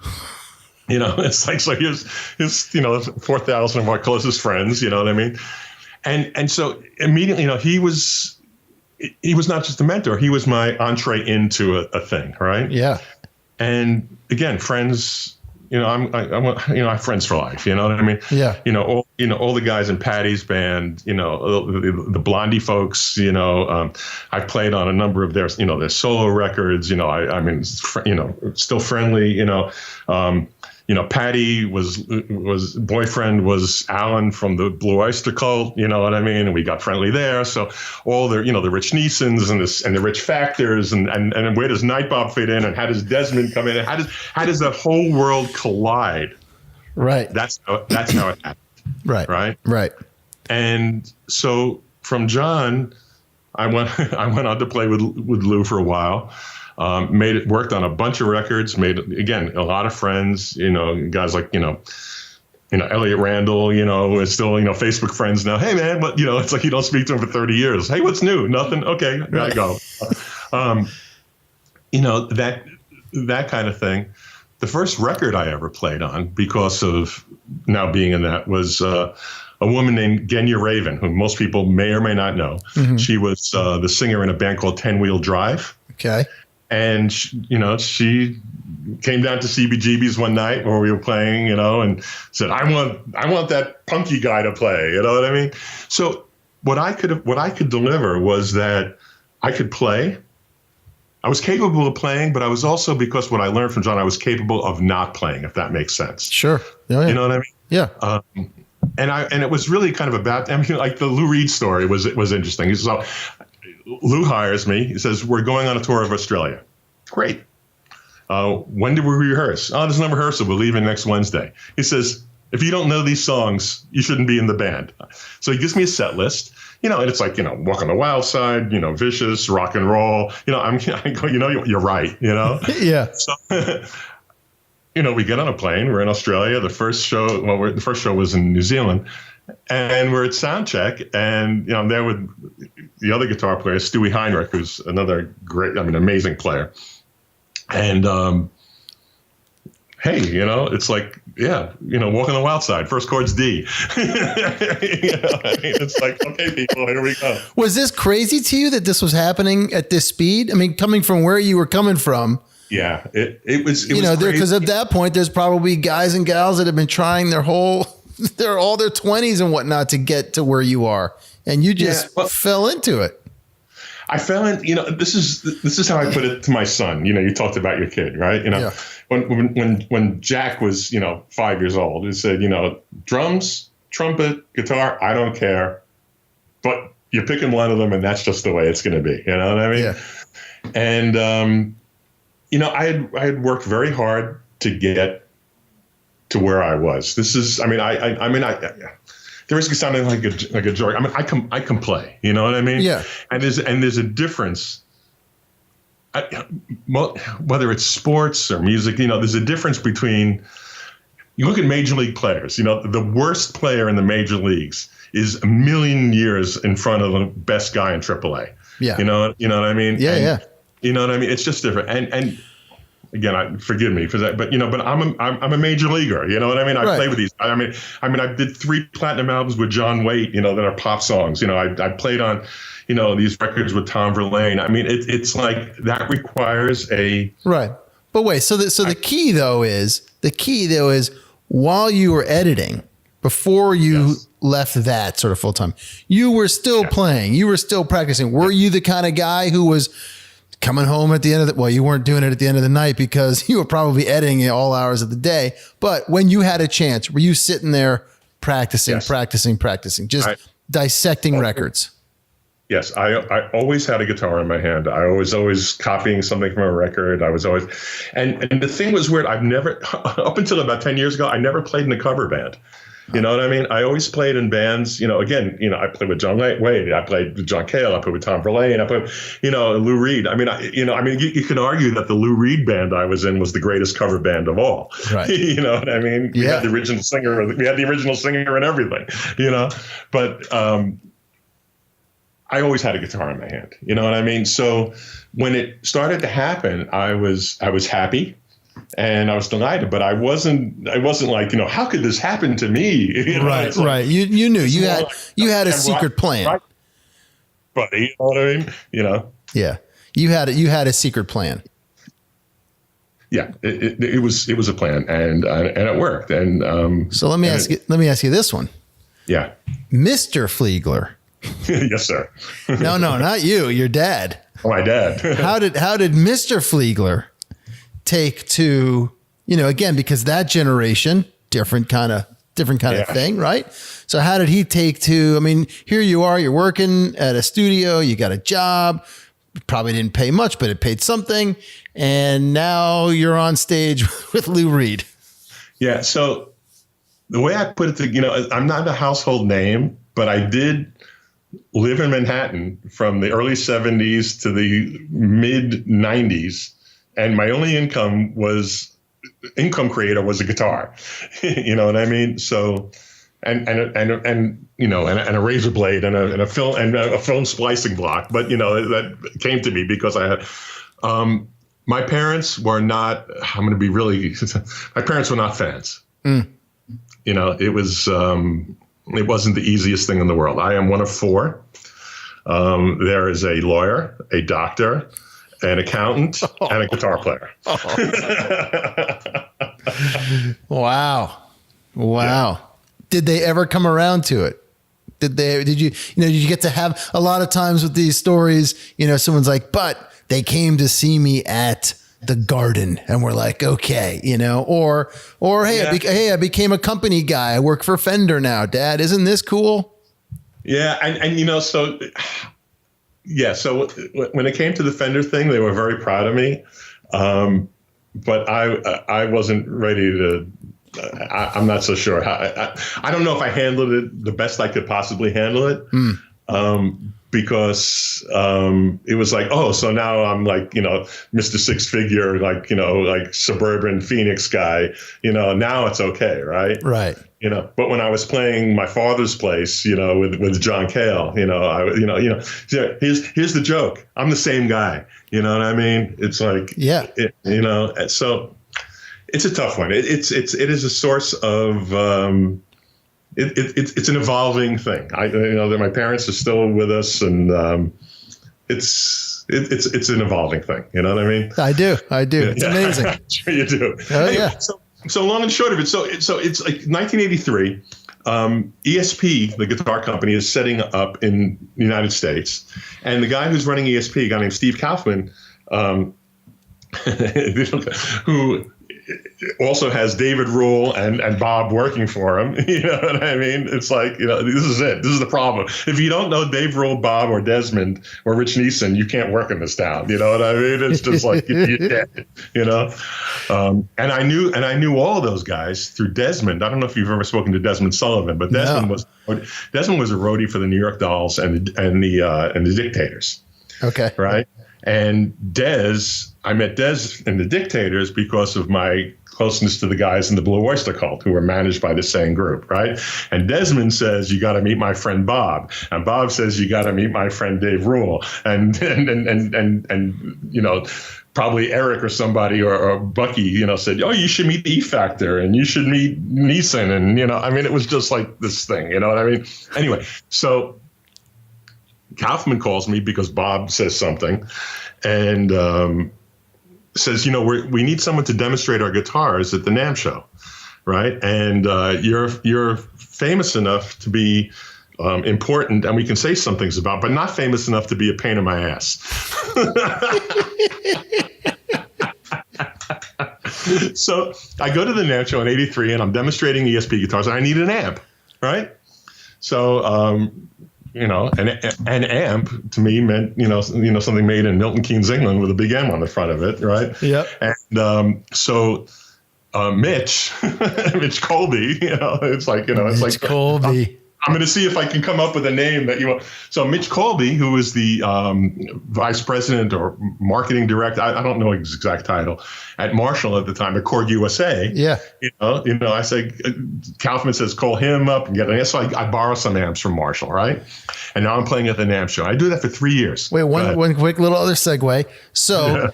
It's like, so here's 4,000 of our closest friends. You know what I mean? And so immediately, he was not just a mentor; he was my entree into a thing, right? Yeah. And again, friends. I have friends for life. You know what I mean? Yeah. All the guys in Patty's band. The Blondie folks. I've played on a number of their solo records. Still friendly. Patty was boyfriend was Alan from the Blue Oyster Cult. You know what I mean? And we got friendly there. So all the the Rich Neesons and the Rich Factors and where does Nightbob fit in, and how does Desmond come in, and how does that whole world collide? Right. That's how it happened. Right. Right. Right. And so from John, I went on to play with Lou for a while. Worked on a bunch of records, made, again, a lot of friends, guys like, Elliot Randall, is still, Facebook friends now. Hey man, but it's like you don't speak to him for 30 years. Hey, what's new? Nothing. Okay, gotta go. That kind of thing. The first record I ever played on, because of now being in that, was a woman named Genya Raven, who most people may or may not know. Mm-hmm. She was the singer in a band called 10 Wheel Drive. Okay. And, she came down to CBGB's one night where we were playing, and said, I want that punky guy to play. You know what I mean? So what I could deliver was that I could play. I was capable of playing, but I was also, because what I learned from John, I was capable of not playing, if that makes sense. Sure. Yeah. You know what I mean? Yeah. And it was really kind of about, like the Lou Reed story was interesting. So Lou hires me. He says, we're going on a tour of Australia. Great. When did we rehearse? Oh, there's no rehearsal. We're leaving next Wednesday. He says, if you don't know these songs, you shouldn't be in the band. So he gives me a set list, and it's like, Walk on the Wild Side, Vicious, Rock and Roll. I go, you're right, Yeah. So, we get on a plane. We're in Australia. The first show was in New Zealand. And we're at sound check, and I'm there with the other guitar player, Stewie Heinrich, who's another great, amazing player. And hey, it's like, Walk on the Wild Side, first chord's D. It's like, okay, people, here we go. Was this crazy to you that this was happening at this speed? Coming from where you were coming from. Yeah, it was. Because at that point, there's probably guys and gals that have been trying all their 20s and whatnot to get to where you are, and you just fell into it. I fell in. This is how I put it to my son. You talked about your kid, right? When Jack was 5 years old, he said, drums, trumpet, guitar, I don't care, but you're picking one of them, and that's just the way it's going to be. You know what I mean? Yeah. And I had worked very hard to get to where I was. This is, there is sounding like a joke. I can play. You know what I mean? Yeah. And there's a difference. Whether it's sports or music, there's a difference between. You look at major league players. The worst player in the major leagues is a million years in front of the best guy in AAA. Yeah. You know what I mean? Yeah. Yeah. You know what I mean? It's just different. And again, forgive me for that, but I'm a major leaguer. You know what I mean? I play with these. I did 3 platinum albums with John Waite. That are pop songs. I played on, these records with Tom Verlaine. It's like that requires a right. But wait, the key though is while you were editing, before you left that sort of full time, you were still playing. You were still practicing. Were you the kind of guy who was coming home at the end of you weren't doing it at the end of the night because you were probably editing it all hours of the day. But when you had a chance, were you sitting there practicing, just dissecting records? Yes. I always had a guitar in my hand. I was always copying something from a record. I was always, and the thing was weird. I've never, up until about 10 years ago, I never played in a cover band. You know what I mean? I always played in bands, again, I played with John Waite, I played with John Cale, I played with Tom Verlaine, I played, Lou Reed. You can argue that the Lou Reed band I was in was the greatest cover band of all. Right. You know what I mean? We Yeah. had the original singer, and everything, but, I always had a guitar in my hand. You know what I mean? So when it started to happen, I was happy and I was delighted, but I wasn't like, how could this happen to me? Right. Right. You knew you had a secret plan. Right, buddy, you know what I mean? Yeah. You had a secret plan. Yeah, it was a plan and it worked. And so let me ask you this one. Yeah. Mr. Fliegler. Yes, sir. No, not you, your dad. Oh, my dad. How did Mr. Fliegler take to, again, because that generation, different kind of thing, right? So how did he take to, here you are, you're working at a studio, you got a job, probably didn't pay much, but it paid something. And now you're on stage with Lou Reed. Yeah. So the way I put it, I'm not a household name, but I did live in Manhattan from the early 70s to the mid 90s. And my only income creator was a guitar. You know what I mean? So, and a razor blade and a film splicing block. But, that came to me because I had, my parents were not, my parents were not fans. Mm. It wasn't the easiest thing in the world. I am one of four. There is a lawyer, a doctor, an accountant, and a guitar player. Wow. Yeah. Did they ever come around to it? Did you get to have a lot of times with these stories, someone's like, but they came to see me at the Garden and we're like, okay, or hey, yeah. I became a company guy. I work for Fender now, Dad. Isn't this cool? Yeah. So when it came to the Fender thing, they were very proud of me. But I wasn't ready to, I'm not so sure how, I don't know if I handled it the best I could possibly handle it. Because it was like, oh, so now I'm like, Mr. Six Figure, like suburban Phoenix guy, now it's okay, right? Right. But when I was playing my father's place, with John Cale, here's the joke. I'm the same guy. You know what I mean? It's like, yeah, so it's a tough one. It is a source of, it's an evolving thing. That my parents are still with us, and it's an evolving thing. You know what I mean? I do. It's amazing. Sure you do. Oh yeah. So long and short of it. So it's like 1983. ESP, the guitar company, is setting up in the United States, and the guy who's running ESP, a guy named Steve Kaufman, who also has David Rule and Bob working for him. You know what I mean? It's like, this is it. This is the problem. If you don't know Dave Rule, Bob, or Desmond, or Rich Neeson, you can't work in this town. You know what I mean? It's just like, you can't, and I knew all of those guys through Desmond. I don't know if you've ever spoken to Desmond Sullivan, but Desmond was a roadie for the New York Dolls and the Dictators. Okay. Right. And I met Dez and the Dictators because of my closeness to the guys in the Blue Oyster Cult, who were managed by the same group, right? And Desmond says, you got to meet my friend Bob. And Bob says, you got to meet my friend Dave Rule. And probably Eric or somebody or Bucky, said, oh, you should meet the E Factor and you should meet Neeson. And, it was just like this thing, you know what I mean? Anyway, so Kaufman calls me because Bob says something and says, we need someone to demonstrate our guitars at the NAMM show, right? And you're famous enough to be important, and we can say some things about, but not famous enough to be a pain in my ass. So I go to the NAMM show in '83, and I'm demonstrating ESP guitars, and I need an amp, right? So an amp to me meant, something made in Milton Keynes, England with a big M on the front of it. Right. Yep. And so Mitch, Mitch Colby, it's like, it's Mitch like Colby. I'm going to see if I can come up with a name that you want. So Mitch Colby, who is the vice president or marketing director, I don't know his exact title, at Marshall at the time, at Korg USA. Yeah. I say, Kaufman says, call him up and get an amp. So I borrow some amps from Marshall, right? And now I'm playing at the NAMM show. I do that for 3 years. Wait, one quick little other segue. So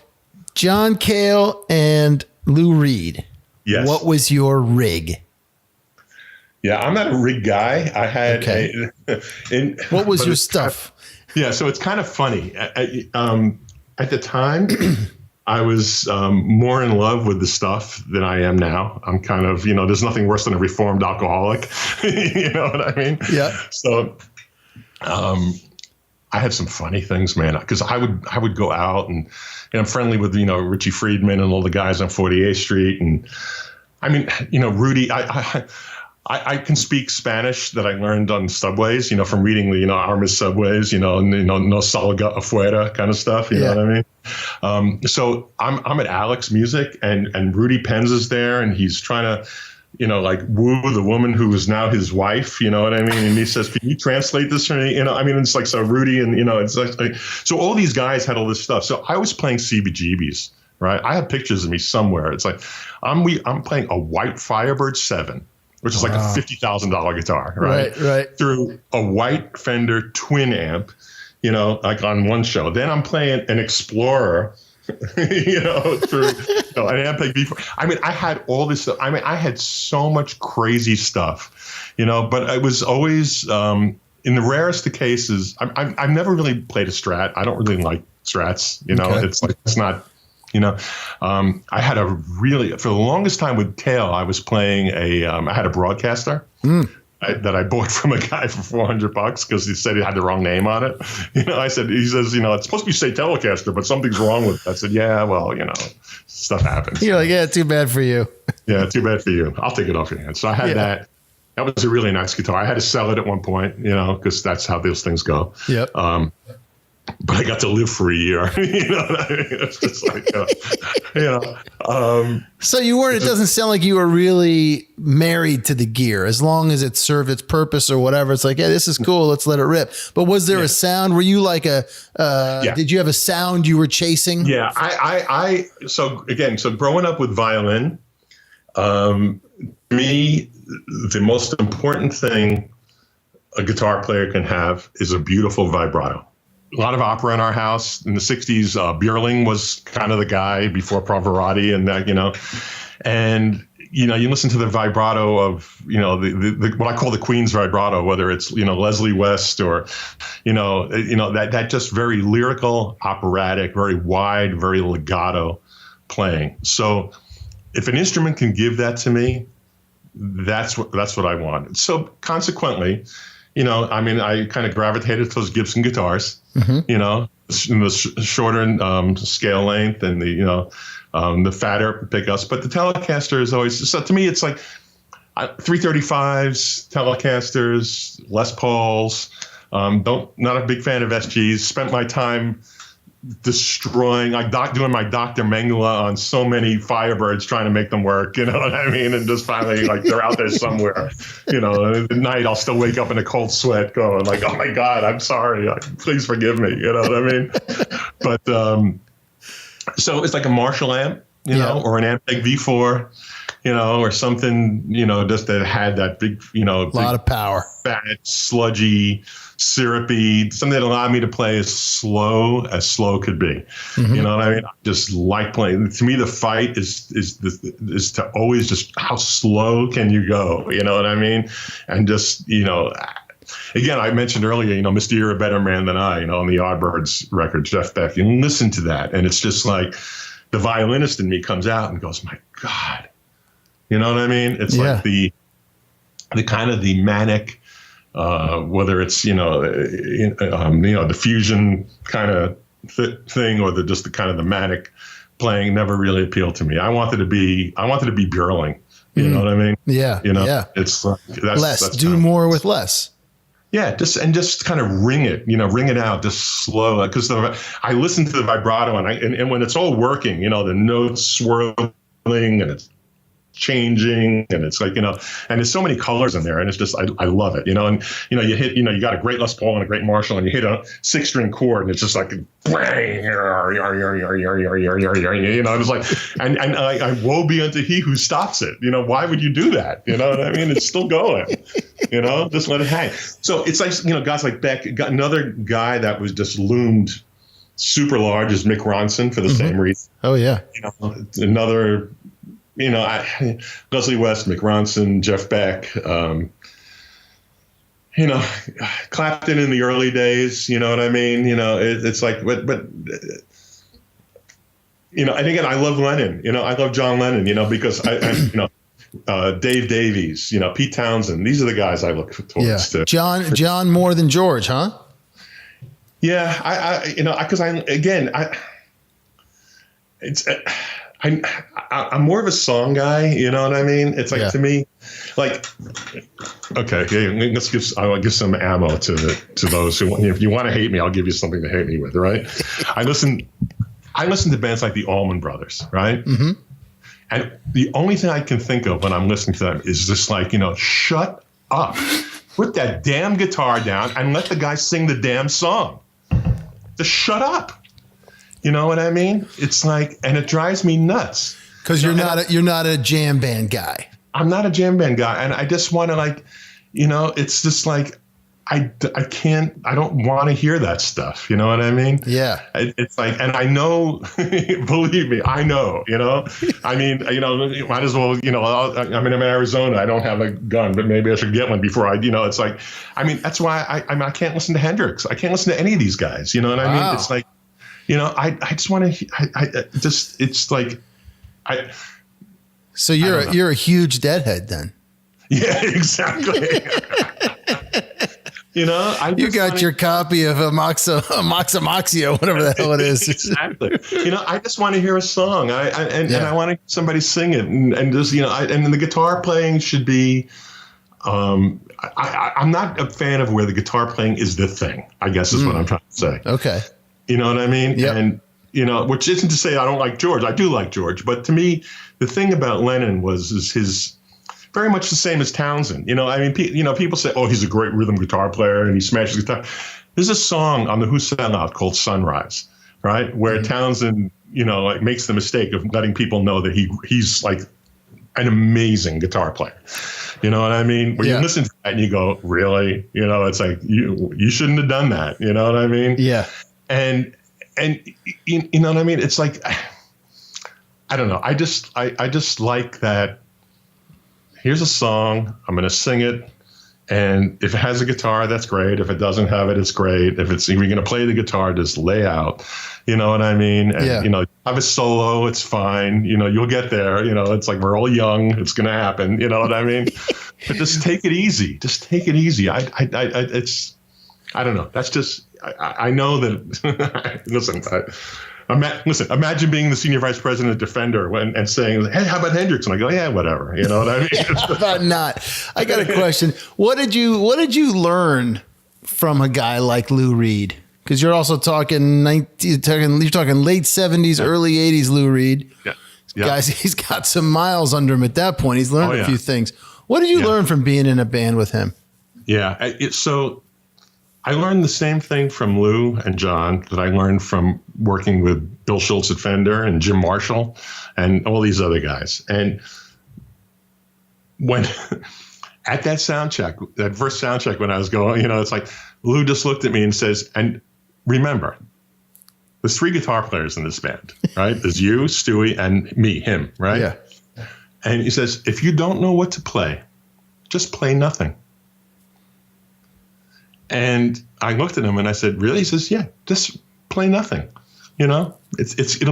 John Cale and Lou Reed. Yes. What was your rig? Yeah, I'm not a rig guy. I had what was your stuff? So it's kind of funny. At the time, I was more in love with the stuff than I am now. I'm kind of, there's nothing worse than a reformed alcoholic. You know what I mean? Yeah. So I had some funny things, man, because I would go out and I'm friendly with, Ritchie Friedman and all the guys on 48th Street. And I mean, Rudy, I can speak Spanish that I learned on subways, from reading the, Armas subways, no salga afuera kind of stuff. You know what I mean? So I'm at Alex Music and Rudy Penz is there and he's trying to, woo the woman who is now his wife. You know what I mean? And he says, can you translate this for me? It's like, so Rudy and, it's like, so all these guys had all this stuff. So I was playing CBGBs, right? I have pictures of me somewhere. It's like, I'm playing a white Firebird 7. Which is like a $50,000 guitar, right? Right. Through a white Fender twin amp, like on one show. Then I'm playing an Explorer, through an Ampeg V4. I mean, I had all this stuff. I mean, I had so much crazy stuff, but I was always, in the rarest of cases, I've never really played a Strat. I don't really like Strats, It's like, it's not. I had for the longest time with Cale, I was playing I had a broadcaster that I bought from a guy for $400 because he said he had the wrong name on it. He says, it's supposed to be say Telecaster, but something's wrong with it. I said, yeah, well, stuff happens. You're like, yeah, too bad for you. Yeah, too bad for you. I'll take it off your hands. So I had that. That was a really nice guitar. I had to sell it at one point, because that's how those things go. Yep. But I got to live for a year. You know what I mean? It's just like, So you weren't, it doesn't sound like you were really married to the gear. As long as it served its purpose or whatever, it's like, yeah, this is cool. Let's let it rip. But was there a sound? Were you like did you have a sound you were chasing? Yeah. So growing up with violin, me, the most important thing a guitar player can have is a beautiful vibrato. A lot of opera in our house in the 60s. Björling was kind of the guy before Pavarotti and that, and, you listen to the vibrato of, the what I call the Queen's vibrato, whether it's, Leslie West or, that just very lyrical, operatic, very wide, very legato playing. So if an instrument can give that to me, that's what I want. So consequently, I kind of gravitated to those Gibson guitars, in the shorter scale length and the fatter pickups. But the Telecaster is always, so to me, it's like 335s, Telecasters, Les Pauls. Not a big fan of SGs. Spent my time destroying, doing my Dr. Mengele on so many Firebirds trying to make them work, you know what I mean? And just finally, they're out there somewhere, at night I'll still wake up in a cold sweat going like, oh my God, I'm sorry. Please forgive me. You know what I mean? But, so it's like a Marshall amp, or an Ampeg V4, or something, just that had that big, a lot of power, fat, sludgy, syrupy, something that allowed me to play as slow could be. Mm-hmm. You know what I mean? I just like playing. To me, the fight is to always just how slow can you go? You know what I mean? And just, again, I mentioned earlier, Mr. You're a Better Man Than I, on the Yardbirds record, Jeff Beck. You listen to that, and it's just like the violinist in me comes out and goes, my God. You know what I mean? It's like the kind of the manic, whether it's, the fusion kind of thing or the kind of the manic playing never really appealed to me. I wanted to be Björling. You know what I mean? Yeah. It's that's do more with less. Yeah, just kind of ring it out, just slow. Because I listen to the vibrato and when it's all working, the notes swirling and it's changing, and it's like, and there's so many colors in there, and it's just, I love it, and you hit, you got a great Les Paul and a great Marshall, and you hit a 6-string chord, and it's just like bang, it's like, and I woe be unto he who stops it. Why would you do that? You know what I mean? It's still going. Just let it hang. So it's like, guys like Beck. Got another guy that was just loomed super large is Mick Ronson for the same reason. Oh yeah. Another. Leslie West, Mick Ronson, Jeff Beck, Clapton in the early days, you know what I mean? It's like, but and again, I love Lennon, I love John Lennon, because Dave Davies, Pete Townsend, these are the guys I look towards. Yeah. John more than George, huh? Yeah. I'm more of a song guy, you know what I mean? It's like, to me, like, okay, I'll give some ammo to those who, if you want to hate me, I'll give you something to hate me with, right? I listen to bands like the Allman Brothers, right? Mm-hmm. And the only thing I can think of when I'm listening to them is just like, shut up, put that damn guitar down and let the guy sing the damn song. Just shut up. You know what I mean? It's like, and it drives me nuts. Because you're not a jam band guy. I'm not a jam band guy, and I just want to, like, it's just like I don't want to hear that stuff. You know what I mean? Yeah. It's like, and I know, believe me, I know. I mean, might as well. I'm in Arizona. I don't have a gun, but maybe I should get one before I. It's like, I mean, that's why I can't listen to Hendrix. I can't listen to any of these guys. You know what I mean? It's like. I just want to. It's like, So you're a huge Deadhead then. Yeah, exactly. You got your copy of Moxio, whatever the hell it is. Exactly. I just want to hear a song. And I want to hear somebody sing it, and just and the guitar playing should be. I'm not a fan of where the guitar playing is the thing, I guess is what I'm trying to say. Okay. You know what I mean? Yep. And, which isn't to say I don't like George. I do like George. But to me, the thing about Lennon is his very much the same as Townsend. I mean, people say, oh, he's a great rhythm guitar player and he smashes guitar. There's a song on the Who Sell Out called Sunrise, right? Where Townsend, like makes the mistake of letting people know that he's like an amazing guitar player. You know what I mean? When you listen to that and you go, really? It's like, you shouldn't have done that. You know what I mean? Yeah. And you know what I mean? It's like, I don't know. I just like that. Here's a song. I'm going to sing it. And if it has a guitar, that's great. If it doesn't have it, it's great. If you're going to play the guitar, just lay out. You know what I mean? And, have a solo. It's fine. You'll get there. It's like, we're all young. It's going to happen. You know what I mean? But just take it easy. Just take it easy. I don't know. That's just, I know that, listen, imagine being the senior vice president of Fender and saying, hey, how about Hendrix? And I go, yeah, whatever. You know what I mean? How about not? I got a question. What did you learn from a guy like Lou Reed? Because you're also talking late 70s, early 80s Lou Reed. Yeah. Guys, he's got some miles under him at that point. He's learned a few things. What did you learn from being in a band with him? Yeah. So I learned the same thing from Lou and John that I learned from working with Bill Schultz at Fender and Jim Marshall and all these other guys. And when at that sound check, that first sound check when I was going, it's like Lou just looked at me and says, and remember, there's 3 guitar players in this band, right? There's you, Stewie, and him, right? Yeah. And he says, if you don't know what to play, just play nothing. And I looked at him and I said, really? He says, yeah, just play nothing. It'll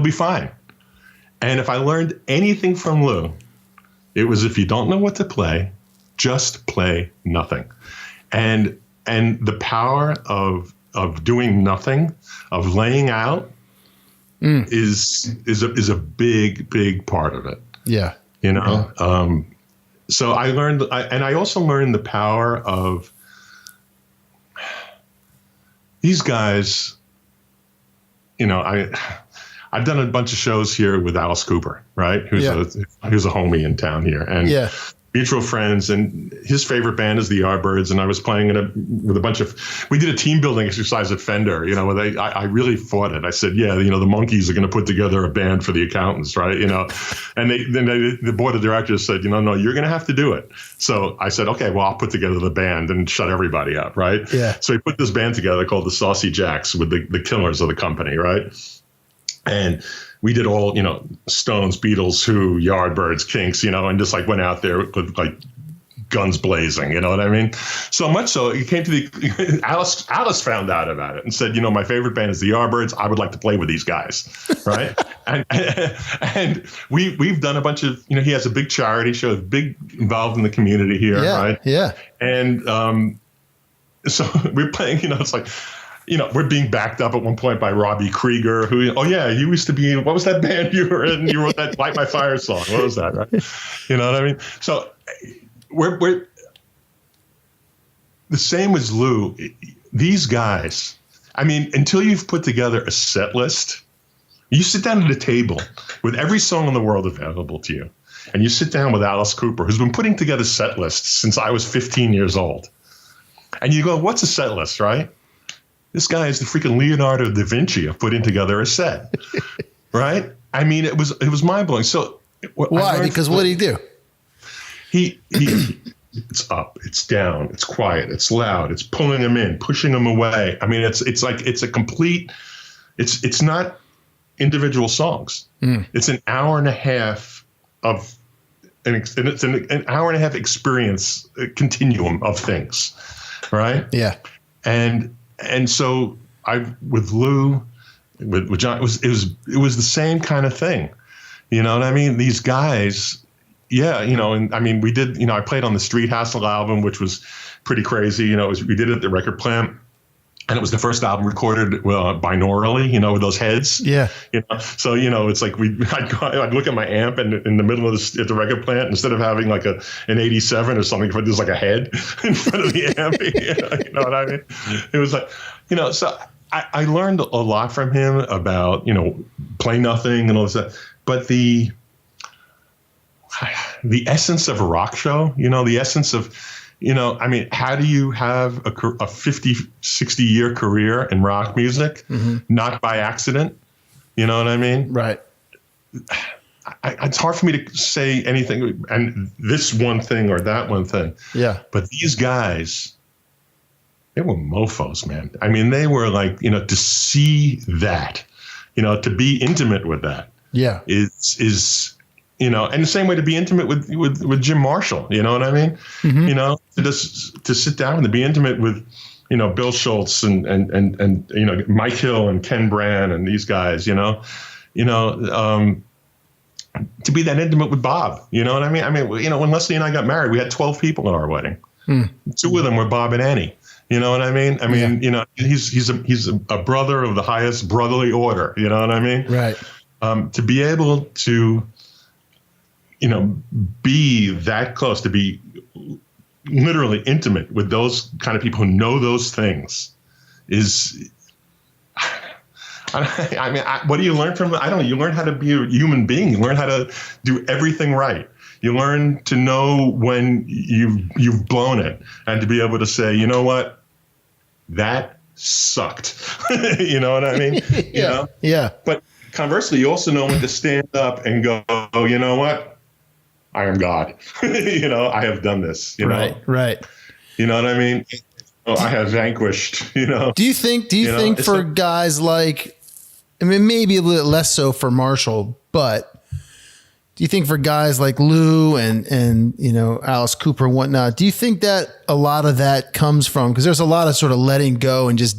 be fine. And if I learned anything from Lou, it was, if you don't know what to play, just play nothing. And the power of doing nothing, of laying out, is a big part of it. Yeah. So I learned, and I also learned the power of these guys. I've done a bunch of shows here with Alice Cooper, right? Who's a homie in town here, and mutual friends. And his favorite band is the Yardbirds. And I was playing with a bunch of. We did a team building exercise at Fender. You know, where I really fought it. I said, yeah, you know, the Monkees are going to put together a band for the accountants, right? You know, and the board of directors said, you know, no, you're going to have to do it. So I said, okay, well, I'll put together the band and shut everybody up, right? Yeah. So we put this band together called the Saucy Jacks with the killers of the company, right? And we did all, you know, Stones, Beatles, Who, Yardbirds, Kinks, you know, and just like went out there with like guns blazing, you know what I mean? So much so, it came to the Alice found out about it and said, you know, my favorite band is the Yardbirds. I would like to play with these guys, right? and we've done a bunch of, you know, he has a big charity show, big involved in the community here, right? Yeah. And so we're playing, you know, it's like, you know, we're being backed up at one point by Robbie Krieger, who, oh yeah, you used to be, what was that band you were in? You wrote that Light My Fire song. What was that, right? You know what I mean? So we're the same as Lou. These guys, I mean, until you've put together a set list, you sit down at a table with every song in the world available to you, and you sit down with Alice Cooper, who's been putting together set lists since I was 15 years old. And you go, what's a set list, right? This guy is the freaking Leonardo da Vinci of putting together a set, right? I mean, it was mind blowing. So why? Because what did he do? He it's up, it's down, it's quiet, it's loud, it's pulling him in, pushing him away. I mean, it's like it's a complete. It's not individual songs. It's an hour and a half of it's an hour and a half experience, a continuum of things, right? Yeah, And so with Lou, with John, it was the same kind of thing, you know what I mean? These guys, yeah, you know, and I mean, we did, you know, I played on the Street Hassle album, which was pretty crazy, you know. We did it at the record plant, and it was the first album recorded binaurally, you know, with those heads. Yeah. You know, so you know, it's like I'd look at my amp and in the middle of at the record plant, instead of having like an 87 or something, there's like a head in front of the amp. You know what I mean? It was like, you know, so I learned a lot from him about, you know, Play Nothing and all this stuff. But the essence of a rock show, you know, the essence of, you know, I mean, how do you have a 50, 60 year career in rock music, not by accident? You know what I mean? Right. It's hard for me to say anything, and this one thing or that one thing. Yeah. But these guys, they were mofos, man. I mean, they were like, you know, to see that, you know, to be intimate with that. Yeah. Is you know, and the same way to be intimate with Jim Marshall, you know what I mean? You know, to sit down and to be intimate with, you know, Bill Schultz and you know, Mike Hill and Ken Brand and these guys, you know, to be that intimate with Bob, you know what I mean? I mean, you know, when Leslie and I got married, we had 12 people at our wedding. 2 of them were Bob and Annie. You know what I mean? I mean, you know, he's a brother of the highest brotherly order. You know what I mean? Right. To be able to, you know, be that close, to be literally intimate with those kind of people who know those things is, I mean, what do you learn from them? I don't know. You learn how to be a human being. You learn how to do everything right. You learn to know when you've blown it, and to be able to say, you know what, that sucked. You know what I mean? You know? Yeah. But conversely, you also know when to stand up and go, oh, you know what? I am God. You know, I have done this. You know? Right. You know what I mean? Oh, I have vanquished. You know. Do you think for guys like, I mean, maybe a little less so for Marshall, but do you think for guys like Lou and you know, Alice Cooper and whatnot, do you think that a lot of that comes from, because there's a lot of sort of letting go and just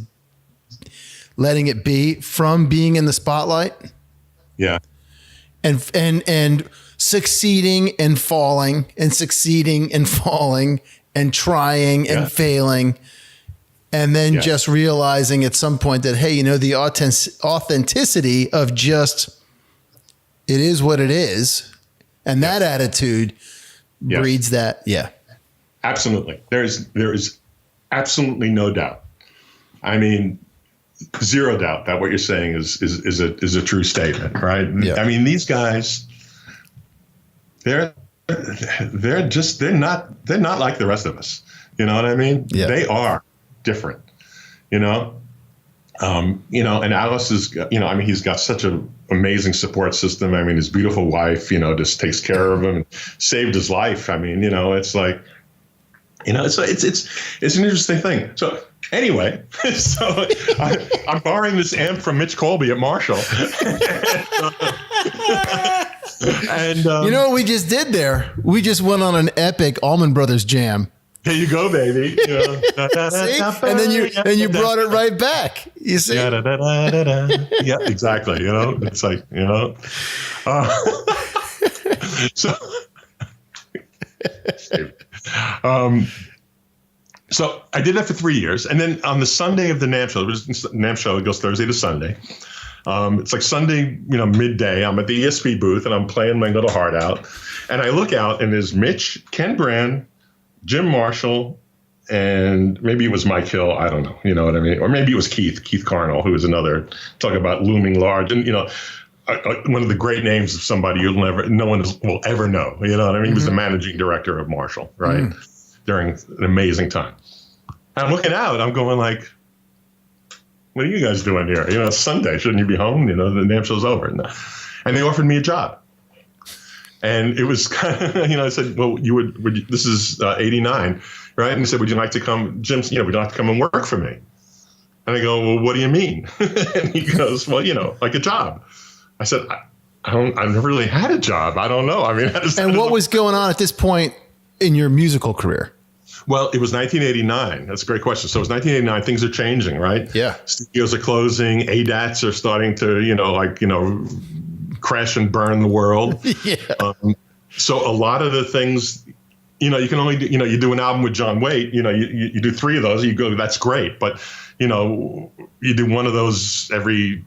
letting it be from being in the spotlight? Yeah. And succeeding and falling and succeeding and falling and trying and failing, and then just realizing at some point that, hey, you know, the authenticity of just, it is what it is. And that attitude breeds that. Yeah, absolutely. There is absolutely no doubt. I mean, zero doubt that what you're saying is a true statement, right? Yeah. I mean, these guys, they're not like the rest of us. You know what I mean? Yeah. They are different. And Alice is, I mean, he's got such an amazing support system. I mean, his beautiful wife, just takes care of him and saved his life. I mean, it's like, it's an interesting thing. So anyway, so I'm borrowing this amp from Mitch Colby at Marshall. And you know what we just did there? We just went on an epic Allman Brothers jam. There you go, baby. See? And then you brought it right back. You see? Yeah, exactly. It's like, so. So I did that for 3 years, and then on the Sunday of the NAMM show, it goes Thursday to Sunday. It's like Sunday, midday. I'm at the ESP booth and I'm playing my little heart out, and I look out and there's Mitch, Ken Brand, Jim Marshall, and maybe it was Mike Hill. I don't know. You know what I mean? Or maybe it was Keith Carnell, who was another, talk about looming large. And, one of the great names of somebody no one will ever know. You know what I mean? He was the managing director of Marshall, right? During an amazing time. And I'm looking out, I'm going like, what are you guys doing here? It's Sunday. Shouldn't you be home? The NAMM show's over. And they offered me a job. And it was kind of, I said, well, this is 89, right? And he said, would you like to come, Jim, would you like to come and work for me? And I go, well, what do you mean? And he goes, well, like a job. I said, I've never really had a job. I don't know. I mean, and what was going on at this point in your musical career? Well, it was 1989. That's a great question. So it was 1989. Things are changing, right? Yeah. Studios are closing. ADATs are starting to, crash and burn the world. Yeah. So a lot of the things, you can only do, you do an album with John Waite, you do 3 of those, you go, that's great. But, you do one of those every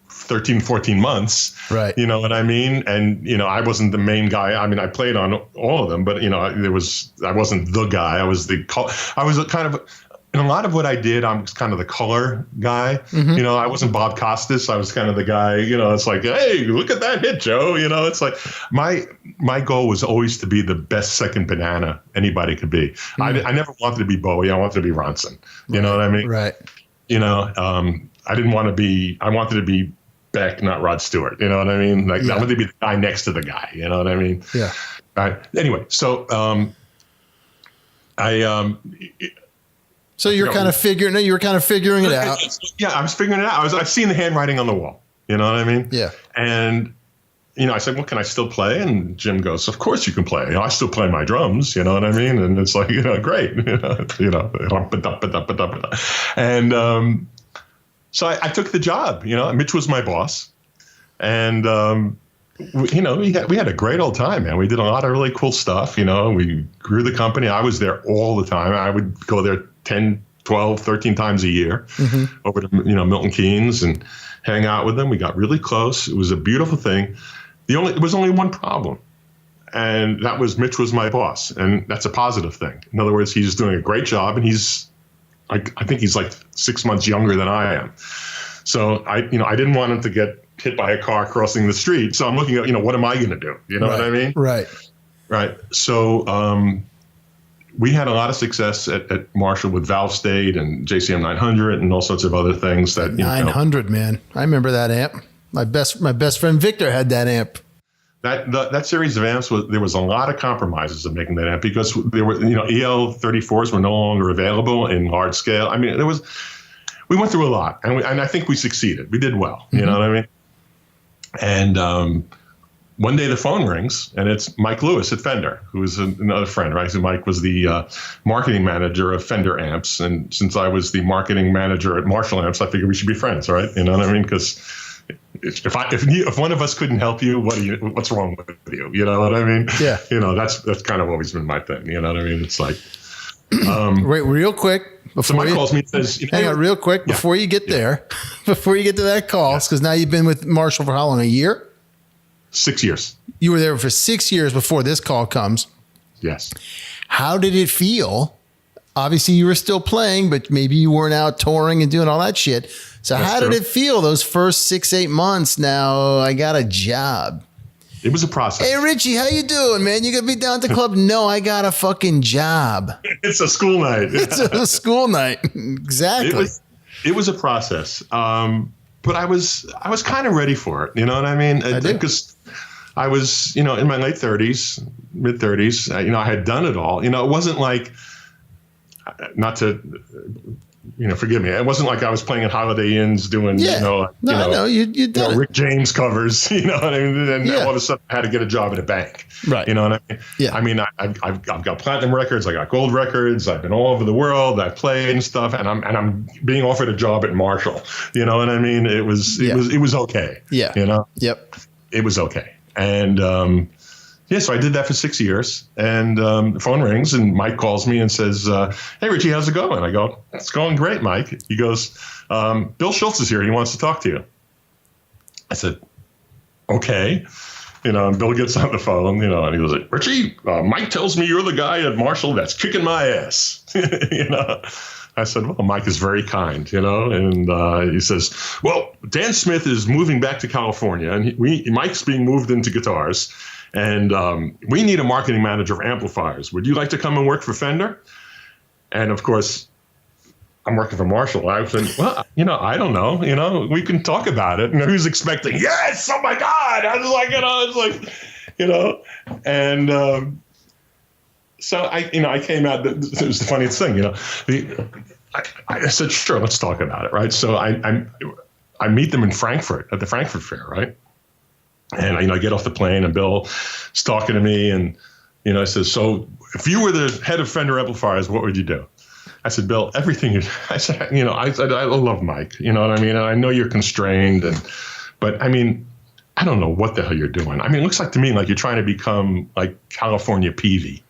13, 14 months. Right. You know what I mean? And, I wasn't the main guy. I mean, I played on all of them, but, I wasn't the guy. I was kind of, in a lot of what I did, I'm kind of the color guy. Mm-hmm. I wasn't Bob Costas. I was kind of the guy, it's like, hey, look at that hit, Joe. It's like my goal was always to be the best second banana anybody could be. Mm-hmm. I never wanted to be Bowie. I wanted to be Ronson. You know what I mean? Right. I didn't want to be, I wanted to be Beck, not Rod Stewart. You know what I mean? Like, I wanted to be the guy next to the guy. You know what I mean? Yeah. Anyway, so So you're kind of figuring it. You were kind of figuring it out. Yeah, I was figuring it out. I've seen the handwriting on the wall. You know what I mean? Yeah. And I said, "Well, can I still play?" And Jim goes, "Of course you can play. I still play my drums. You know what I mean?" And it's like, great. And so I took the job. Mitch was my boss, and we had a great old time, man. We did a lot of really cool stuff. We grew the company. I was there all the time. I would go there 10, 12, 13 times a year over to, Milton Keynes and hang out with them. We got really close. It was a beautiful thing. It was only one problem. And that was Mitch was my boss. And that's a positive thing. In other words, he's doing a great job. And I think he's like 6 months younger than I am. So I didn't want him to get hit by a car crossing the street. So I'm looking at, what am I going to do? You know what I mean? Right. Right. So we had a lot of success at Marshall with Valve State and JCM 900 and all sorts of other things. That 900, man. I remember that amp. My best friend Victor had that amp. That series of amps there was a lot of compromises of making that amp because there were EL 34s were no longer available in large scale. I mean we went through a lot and I think we succeeded. We did well. You know what I mean? And one day the phone rings and it's Mike Lewis at Fender, who is another friend, right? So Mike was the marketing manager of Fender amps, and since I was the marketing manager at Marshall amps, I figured we should be friends, right? You know what I mean? Because if one of us couldn't help you, what's wrong with you? You know what I mean? Yeah. That's kind of always been my thing. You know what I mean? It's like, wait, real quick. So Mike calls me and says, hang on real quick before you get there, before you get to that call, because now you've been with Marshall for how long? A year? 6 years. You were there for 6 years before this call comes. Yes. How did it feel obviously you were still playing, but maybe you weren't out touring and doing all that shit. So how did it feel those first 6-8 months? Now I got a job. It was a process. Hey, Ritchie, how you doing, man? You gonna be down at the club? No, I got a fucking job. It's a school night. It's a school night. Exactly. It was a process. But I was kind of ready for it. You know what I mean? Because I was, in my late 30s, mid 30s. I had done it all. It wasn't like, not to, forgive me. It wasn't like I was playing at Holiday Inns doing, you did Rick James covers. You know what I mean? And all of a sudden I had to get a job at a bank. Right. You know what I mean? Yeah. I mean, I've got platinum records. I got gold records. I've been all over the world. I've played and stuff. And I'm being offered a job at Marshall. You know what I mean? It was okay. Yeah. Yep. It was okay. And, so I did that for 6 years, and the phone rings, and Mike calls me and says, hey, Ritchie, how's it going? I go, it's going great, Mike. He goes, Bill Schultz is here. He wants to talk to you. I said, okay. And Bill gets on the phone, and he goes, like, Ritchie, Mike tells me you're the guy at Marshall that's kicking my ass. I said, well, Mike is very kind, and he says, well, Dan Smith is moving back to California, and Mike's being moved into guitars. And we need a marketing manager for amplifiers. Would you like to come and work for Fender? And of course, I'm working for Marshall. I was like, well, I don't know. We can talk about it. And who's expecting? Yes! Oh my God! I was like, and so I came out. It was the funniest thing. I said, sure, let's talk about it, right? So I meet them in Frankfurt at the Frankfurt Fair, right? And I get off the plane, and Bill's talking to me, and I says, so if you were the head of Fender amplifiers, what would you do? I said, Bill, everything. I said, I love Mike. You know what I mean? And I know you're constrained, but I mean, I don't know what the hell you're doing. I mean, it looks like to me like you're trying to become like California Peavy,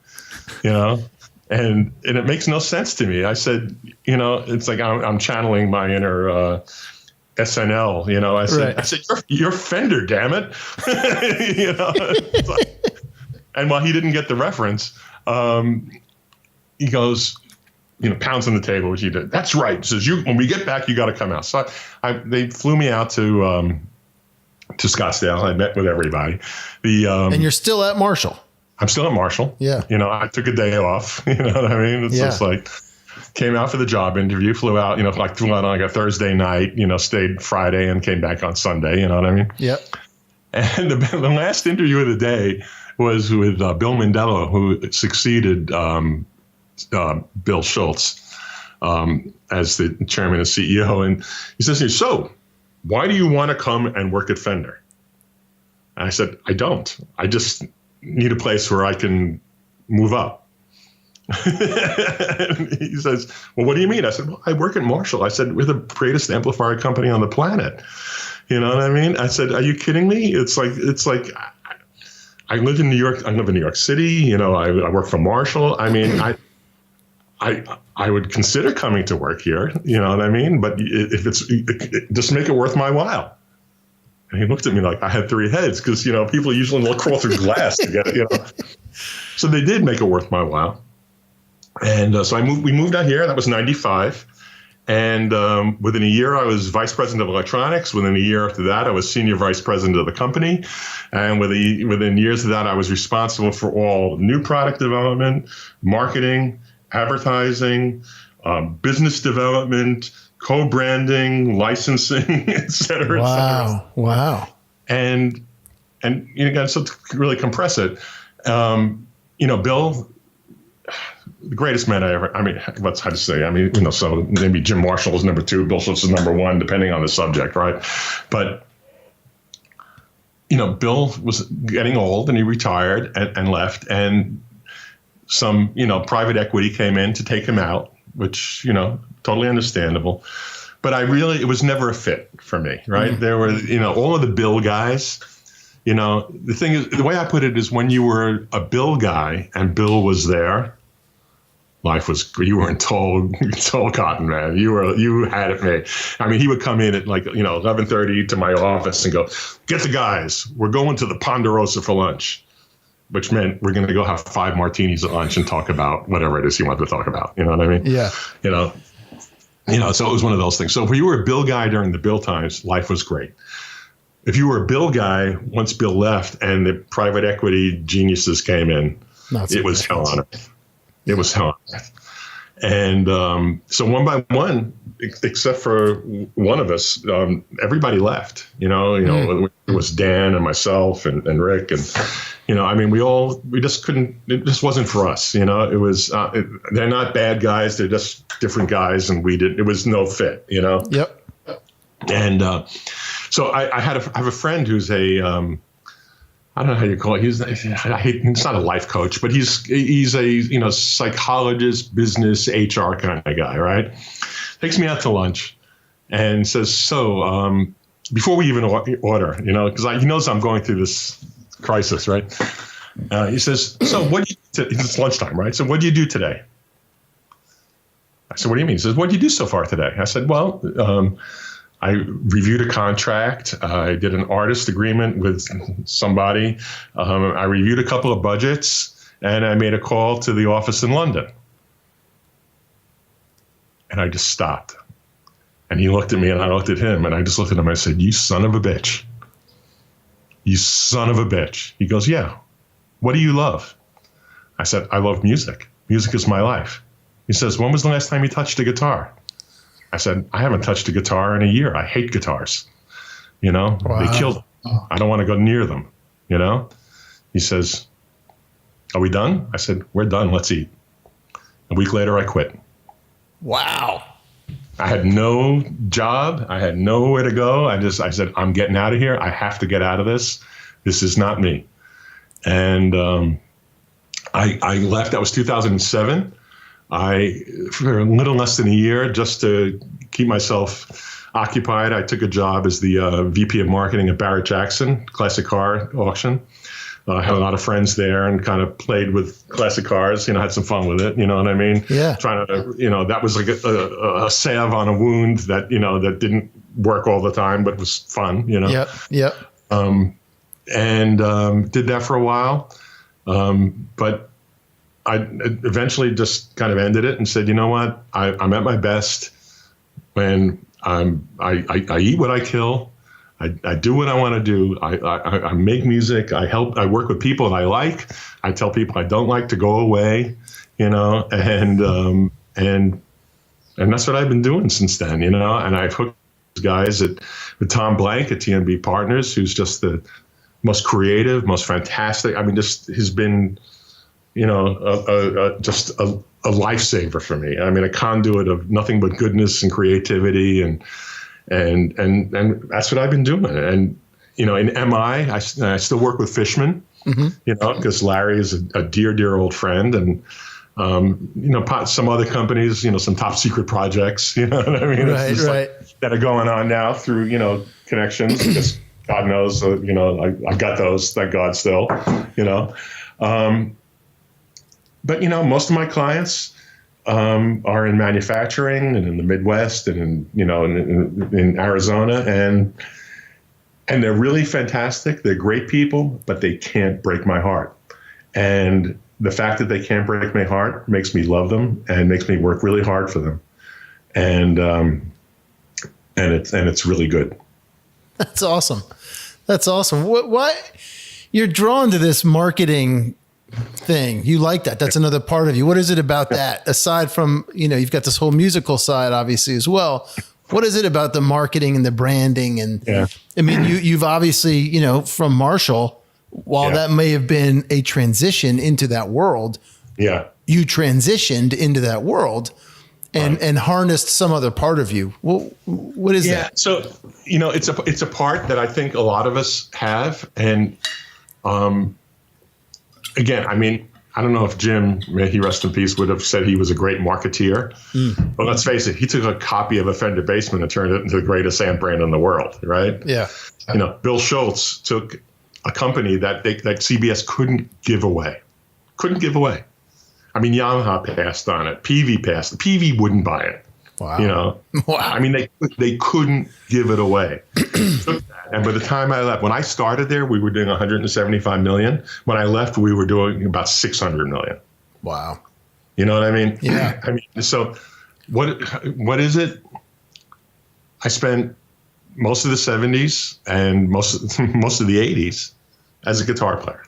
and it makes no sense to me. I said, it's like I'm channeling my inner. SNL, I said, you're Fender, damn it. And while he didn't get the reference, he goes, pounds on the table, which he did. That's right. He says, when we get back, you got to come out. So they flew me out to Scottsdale. I met with everybody. And you're still at Marshall. I'm still at Marshall. Yeah. I took a day off. You know what I mean? It's just like, came out for the job interview, flew out on like a Thursday night, stayed Friday and came back on Sunday. You know what I mean? Yep. And the last interview of the day was with Bill Mondello, who succeeded Bill Schultz as the chairman and CEO. And he says to me, so why do you want to come and work at Fender? And I said, I don't. I just need a place where I can move up. He says, well, what do you mean? I said, well, I work at Marshall. I said, we're the greatest amplifier company on the planet. You know what I mean? I said, are you kidding me? It's like I live in New York. I live in New York City. I work for Marshall. I mean, I would consider coming to work here. You know what I mean? But if just make it worth my while. And he looked at me like I had three heads because, people usually crawl through glass to get it, So they did make it worth my while. And so we moved out here. That was 95. And within a year, I was vice president of electronics. Within a year after that, I was senior vice president of the company. And within years of that, I was responsible for all new product development, marketing, advertising, business development, co-branding, licensing, et cetera. Wow. And so to really compress it, Bill, the greatest man what's hard to say. So maybe Jim Marshall is number 2, Bill Schultz is number 1, depending on the subject, right? But, Bill was getting old and he retired and left, and some, private equity came in to take him out, which, totally understandable. But it was never a fit for me, right? Mm-hmm. There were, all of the Bill guys. The thing is, the way I put it is when you were a Bill guy and Bill was there, you weren't told cotton, man. You had it made. He would come in at 11:30 to my office and go, get the guys. We're going to the Ponderosa for lunch. which meant we're going to go have 5 martinis at lunch and talk about whatever it is you want to talk about. You know what I mean? Yeah. So it was one of those things. So if you were a Bill guy during the Bill times, life was great. If you were a Bill guy, once Bill left and the private equity geniuses came in, it was hell on earth. It was hell on earth. And so one by one, except for one of us, everybody left. It was Dan and myself and Rick and, we just couldn't. It just wasn't for us. It was. They're not bad guys. They're just different guys, and it was no fit. Yep. And so I have a friend who's a. I don't know how you call it. He's not a life coach, but he's a psychologist, business, HR kind of guy, right? Takes me out to lunch and says, so before we even order, because he knows I'm going through this crisis, right? He says, so what do you do? It's lunchtime, right? So what do you do today? I said, what do you mean? He says, what did you do so far today? I said, well, I reviewed a contract. I did an artist agreement with somebody. I reviewed a couple of budgets, and I made a call to the office in London. And I just stopped. And he looked at me, and I looked at him, and I just looked at him. I said, you son of a bitch. You son of a bitch. He goes, yeah. What do you love? I said, I love music. Music is my life. He says, when was the last time you touched a guitar? I said, I haven't touched a guitar in a year. I hate guitars. Wow. They killed them. I don't want to go near them. He says, are we done? I said, we're done. Let's eat. A week later, I quit. Wow. I had no job. I had nowhere to go. I said, I'm getting out of here. I have to get out of this. This is not me. And I left. That was 2007. For a little less than a year, just to keep myself occupied, I took a job as the VP of marketing at Barrett Jackson classic car auction. I had a lot of friends there and kind of played with classic cars, had some fun with it. You know what I mean? Yeah. Trying to, that was like a salve on a wound that, that didn't work all the time, but was fun, Yep. And did that for a while. But I eventually just kind of ended it and said, you know what? I'm at my best when I eat what I kill. I do what I want to do. I make music. I work with people that I like. I tell people I don't like to go away, and that's what I've been doing since then, And I've hooked guys with Tom Blank at TNB Partners, who's just the most creative, most fantastic. I mean, just has been, just a lifesaver for me. I mean, a conduit of nothing but goodness and creativity and that's what I've been doing. And, in MI, I still work with Fishman, because Larry is a dear, dear old friend. And, some other companies, some top secret projects, you know what I mean? Right. That are going on now through, connections, because God knows, I got those, thank God still, But, most of my clients are in manufacturing and in the Midwest and in Arizona, and they're really fantastic. They're great people, but they can't break my heart. And the fact that they can't break my heart makes me love them and makes me work really hard for them. And it's really good. That's awesome. Why you're drawn to this marketing thing? You like that? That's another part of you. What is it about that? Aside from, you've got this whole musical side, obviously, as well. What is it about the marketing and the branding? And I mean, you've obviously, from Marshall, while that may have been a transition into that world, you transitioned into that world and harnessed some other part of you. What is that? So, it's a part that I think a lot of us have. And, again, I mean, I don't know if Jim, may he rest in peace, would have said he was a great marketeer. But let's face it, he took a copy of a Fender Bassman and turned it into the greatest amp brand in the world, right? Yeah. Bill Schultz took a company that CBS couldn't give away. I mean, Yamaha passed on it. PV passed. PV wouldn't buy it. Wow. Wow. I mean, they couldn't give it away. And by the time I left, when I started there, we were doing 175 million. When I left, we were doing about 600 million. Wow. You know what I mean? Yeah. I mean, so what is it? I spent most of the 70s and most of the 80s as a guitar player.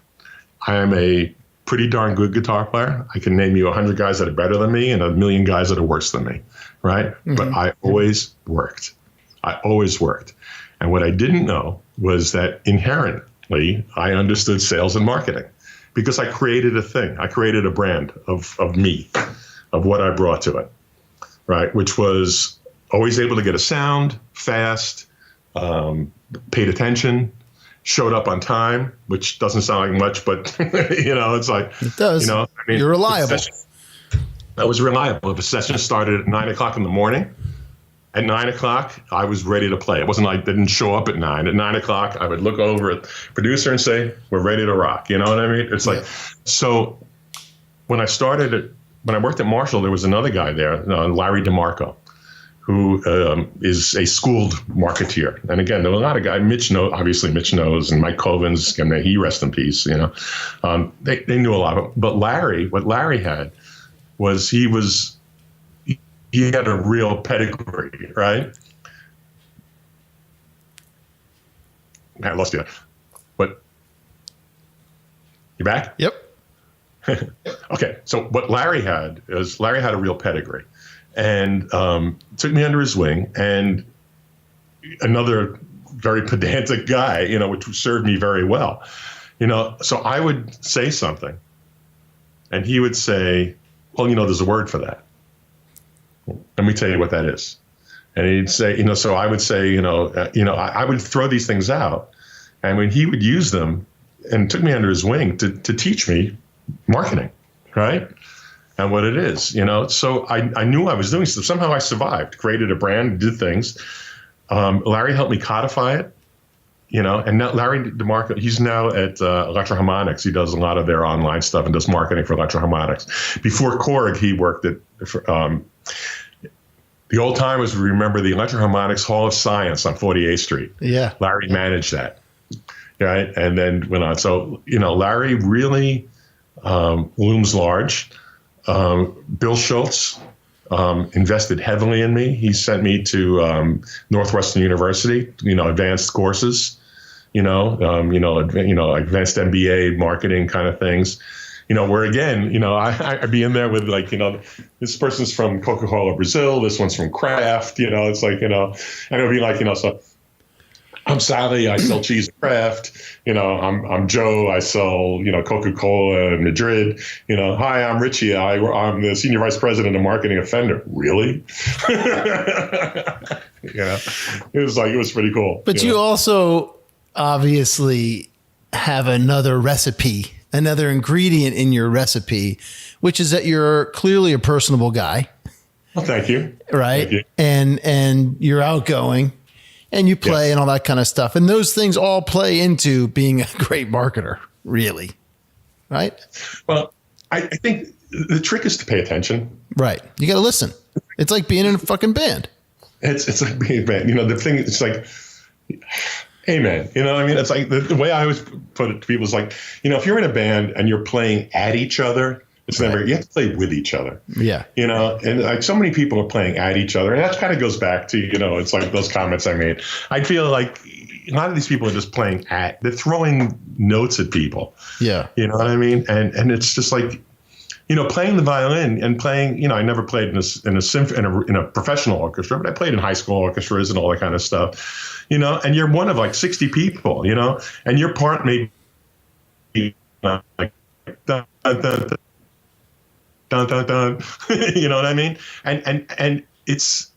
I am a pretty darn good guitar player. I can name you 100 guys that are better than me and a million guys that are worse than me, right? Mm-hmm. But I always worked. And what I didn't know was that inherently I understood sales and marketing because I created a thing. I created a brand of me, of what I brought to it, right? Which was always able to get a sound, fast, paid attention, showed up on time, which doesn't sound like much, but it's like, it does. I mean, you're reliable. I was reliable. If a session started at 9 o'clock in the morning, at 9 o'clock, I was ready to play. It wasn't like I didn't show up at 9. At 9 o'clock, I would look over at the producer and say, we're ready to rock. You know what I mean? It's like, so when I worked at Marshall, there was another guy there, Larry DeMarco, who is a schooled marketeer. And again, there were a lot of guys. Mitch knows, and Mike Covens, and he rest in peace. They knew a lot of it. But what Larry had was he had a real pedigree, right? I lost you. But you back? Yep. Okay. So what Larry had is Larry had a real pedigree. And took me under his wing, and another very pedantic guy, which served me very well. So I would say something, and he would say, well, there's a word for that. Let me tell you what that is. And he'd say, so I would say, I would throw these things out, and when he would use them, and took me under his wing to teach me marketing, right? And what it is, so I knew I was doing stuff. Somehow I survived, created a brand, did things. Larry helped me codify it, and now Larry DeMarco, he's now at Electro-Harmonics. He does a lot of their online stuff and does marketing for Electro-Harmonics. Before Korg, he worked at the old timers remember the Electro-Harmonics Hall of Science on 48th Street. Yeah. Larry managed that, right? And then went on. So, Larry really looms large. Bill Schultz invested heavily in me. He sent me to Northwestern University, advanced courses, advanced MBA marketing kind of things, where again, I'd be in there with this person's from Coca-Cola Brazil, this one's from Kraft, it's like, and it would be like, so I'm Sally, I sell cheese and Kraft. I'm Joe, I sell, Coca-Cola in Madrid. Hi, I'm Ritchie. I'm the senior vice president of marketing of Fender. Really? It was pretty cool. But you also obviously have another recipe, another ingredient in your recipe, which is that you're clearly a personable guy. Well, thank you. Right. Thank you. And you're outgoing. And you play and all that kind of stuff. And those things all play into being a great marketer, really. Right? Well, I think the trick is to pay attention. Right. You got to listen. It's like being in a fucking band. It's like being a band. The thing, it's like, hey, man. It's like the way I always put it to people is like, if you're in a band and you're playing at each other, it's never, you have to play with each other. Yeah. And like so many people are playing at each other. And that kind of goes back to, it's like those comments I made. I feel like a lot of these people are just playing they're throwing notes at people. Yeah. You know what I mean? And it's just like, playing the violin and playing, I never played in a professional orchestra, but I played in high school orchestras and all that kind of stuff, and you're one of like 60 people, and your part may be like, dun, dun, dun. You know what I mean? And it's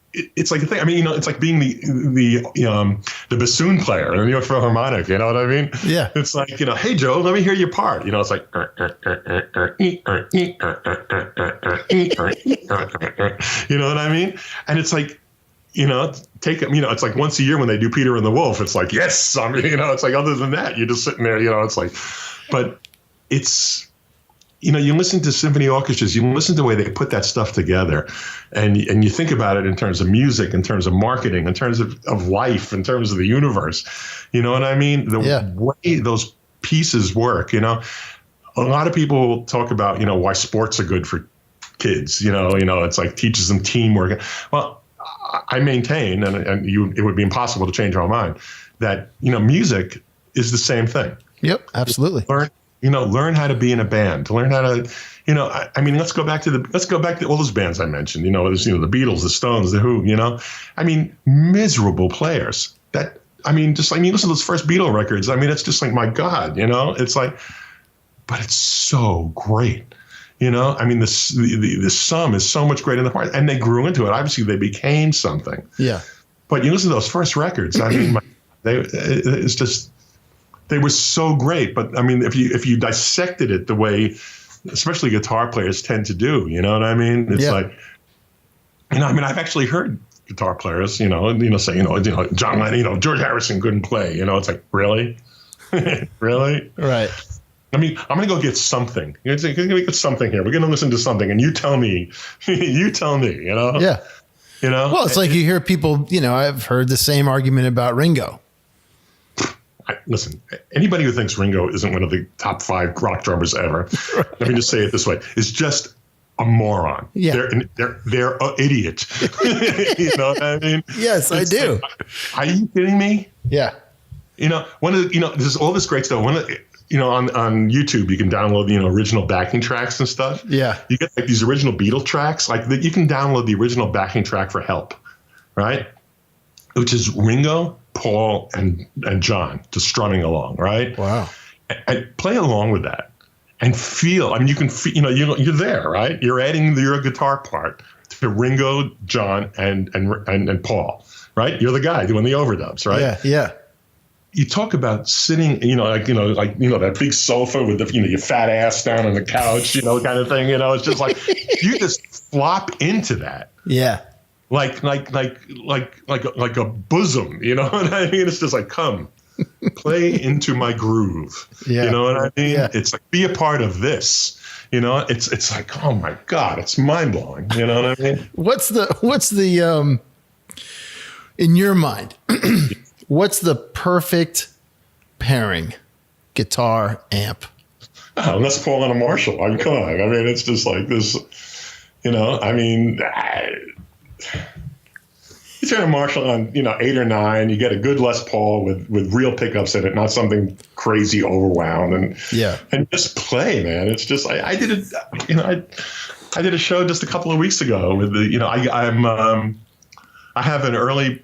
like a thing. I mean, it's like being the bassoon player in the Philharmonic. You know what I mean? Yeah. It's like, hey Joe, let me hear your part. It's like, you know what I mean? And it's like, it's like once a year when they do Peter and the Wolf, it's like, yes, it's like other than that, you're just sitting there, it's like, but it's, you listen to symphony orchestras, you listen to the way they put that stuff together, and you think about it in terms of music, in terms of marketing, in terms of life, in terms of the universe. You know what I mean? The way those pieces work, a lot of people talk about, why sports are good for kids. It's like teaches them teamwork. Well, I maintain, and it would be impossible to change our mind, that, music is the same thing. Yep, absolutely. Learn how to be in a band, learn how to, let's go back to all those bands I mentioned, there's, the Beatles, the Stones, the Who, miserable players that, just like, you listen to those first Beatle records. It's just like, my God, it's like, but it's so great. The sum is so much greater in the part, and they grew into it. Obviously they became something. Yeah. But you listen to those first records, it's just, they were so great. But if you dissected it the way, especially guitar players tend to do, you know what I mean? It's like, I've actually heard guitar players, say, John Lennon, George Harrison couldn't play. It's like, really, really, right? I'm going to go get something. We're going to get something here. We're going to listen to something, and you tell me, Yeah. Well, it's like you hear people, I've heard the same argument about Ringo. Listen, anybody who thinks Ringo isn't one of the top 5 rock drummers ever, let me just say it this way, is just a moron. Yeah. They're an idiot. You know what I mean? Yes, I do. Are you kidding me? Yeah. There's all this great stuff. On YouTube, you can download the original backing tracks and stuff. Yeah. You get like these original Beatle tracks, you can download the original backing track for Help, right? Which is Ringo, Paul, and John just strumming along, right? Wow. And play along with that and feel. You can feel. You're there, right? You're adding your guitar part to Ringo, John, and Paul, right? You're the guy doing the overdubs, right? Yeah. Yeah. You talk about sitting, that big sofa with your fat ass down on the couch, kind of thing. It's just like you just flop into that. Yeah. Like a bosom, you know what I mean? It's just like, come, play into my groove. Yeah. You know what I mean? Yeah. It's like, be a part of this. It's like, oh my God, it's mind blowing. You know what I mean? What's the in your mind, what's the perfect pairing? Guitar, amp. Oh, Les Paul and a Marshall. Come on. It's just like this, you turn a Marshall on, 8 or 9, you get a good Les Paul with real pickups in it, not something crazy overwound, and just play, man. It's just, I did it, I did a show just a couple of weeks ago with I have an early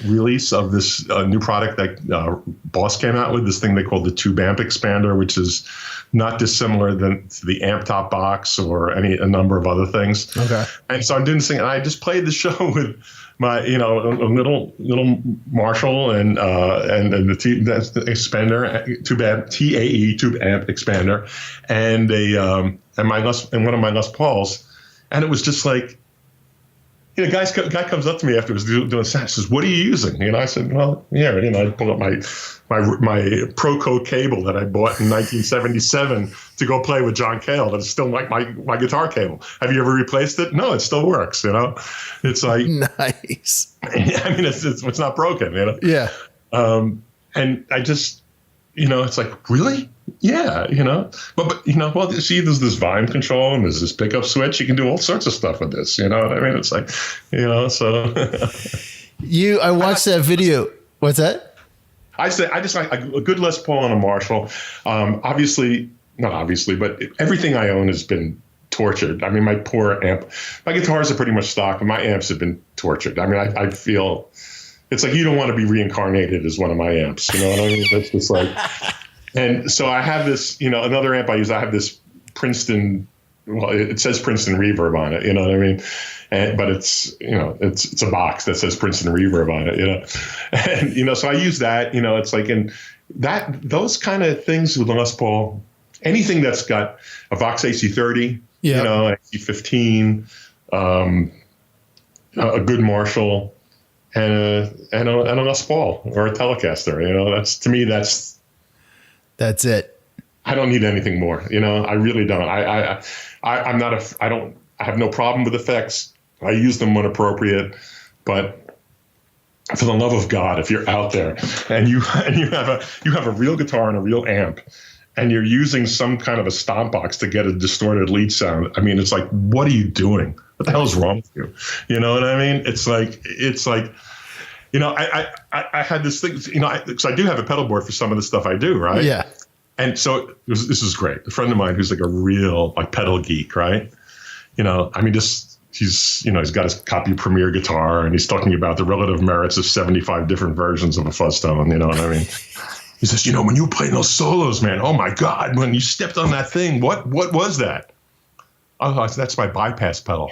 release of this new product that Boss came out with, this thing they call the tube amp expander, which is not dissimilar to the amp top box or a number of other things. Okay. And so I'm doing this thing, and I just played the show with my, a little Marshall and the expander, tube amp, TAE tube amp expander, and one of my Les Pauls, and it was just like, guy comes up to me afterwards doing sound. Says, "What are you using?" I said, "Well, yeah, I pulled up my Pro Code cable that I bought in 1977 to go play with John Cale. That is still like my guitar cable. Have you ever replaced it? No, it still works. It's like nice. It's not broken. Yeah. And I just, it's like, really? Yeah, but well, see, there's this volume control and there's this pickup switch. You can do all sorts of stuff with this. You know what I mean? It's like, so. I watched that video. What's that? I just like a good Les Paul and a Marshall. Not obviously, but everything I own has been tortured. My poor amp. My guitars are pretty much stock, but my amps have been tortured. I feel it's like you don't want to be reincarnated as one of my amps. You know what I mean? It's just like. And so I have this, another amp I use. I have this Princeton. Well, it says Princeton Reverb on it. You know what I mean? But it's it's a box that says Princeton Reverb on it. And so I use that. It's like those kind of things with Les Paul. Anything that's got a Vox AC30, AC15, a good Marshall, and a Les Paul or a Telecaster. That's to me. That's it. I don't need anything more. I really don't. I'm not I have no problem with effects. I use them when appropriate, but for the love of God, if you're out there and you have a real guitar and a real amp, and you're using some kind of a stomp box to get a distorted lead sound, I mean, it's like, what are you doing? What the hell is wrong with you? You know what I mean? It's like, I had this thing, because I do have a pedal board for some of the stuff I do, right? Yeah. And so this is great. A friend of mine who's like a real pedal geek, right? He's got his copy Premier guitar, and he's talking about the relative merits of 75 different versions of a fuzz tone. You know what I mean? He says, when you were playing those solos, man, oh my God, when you stepped on that thing, what was that? Oh, that's my bypass pedal.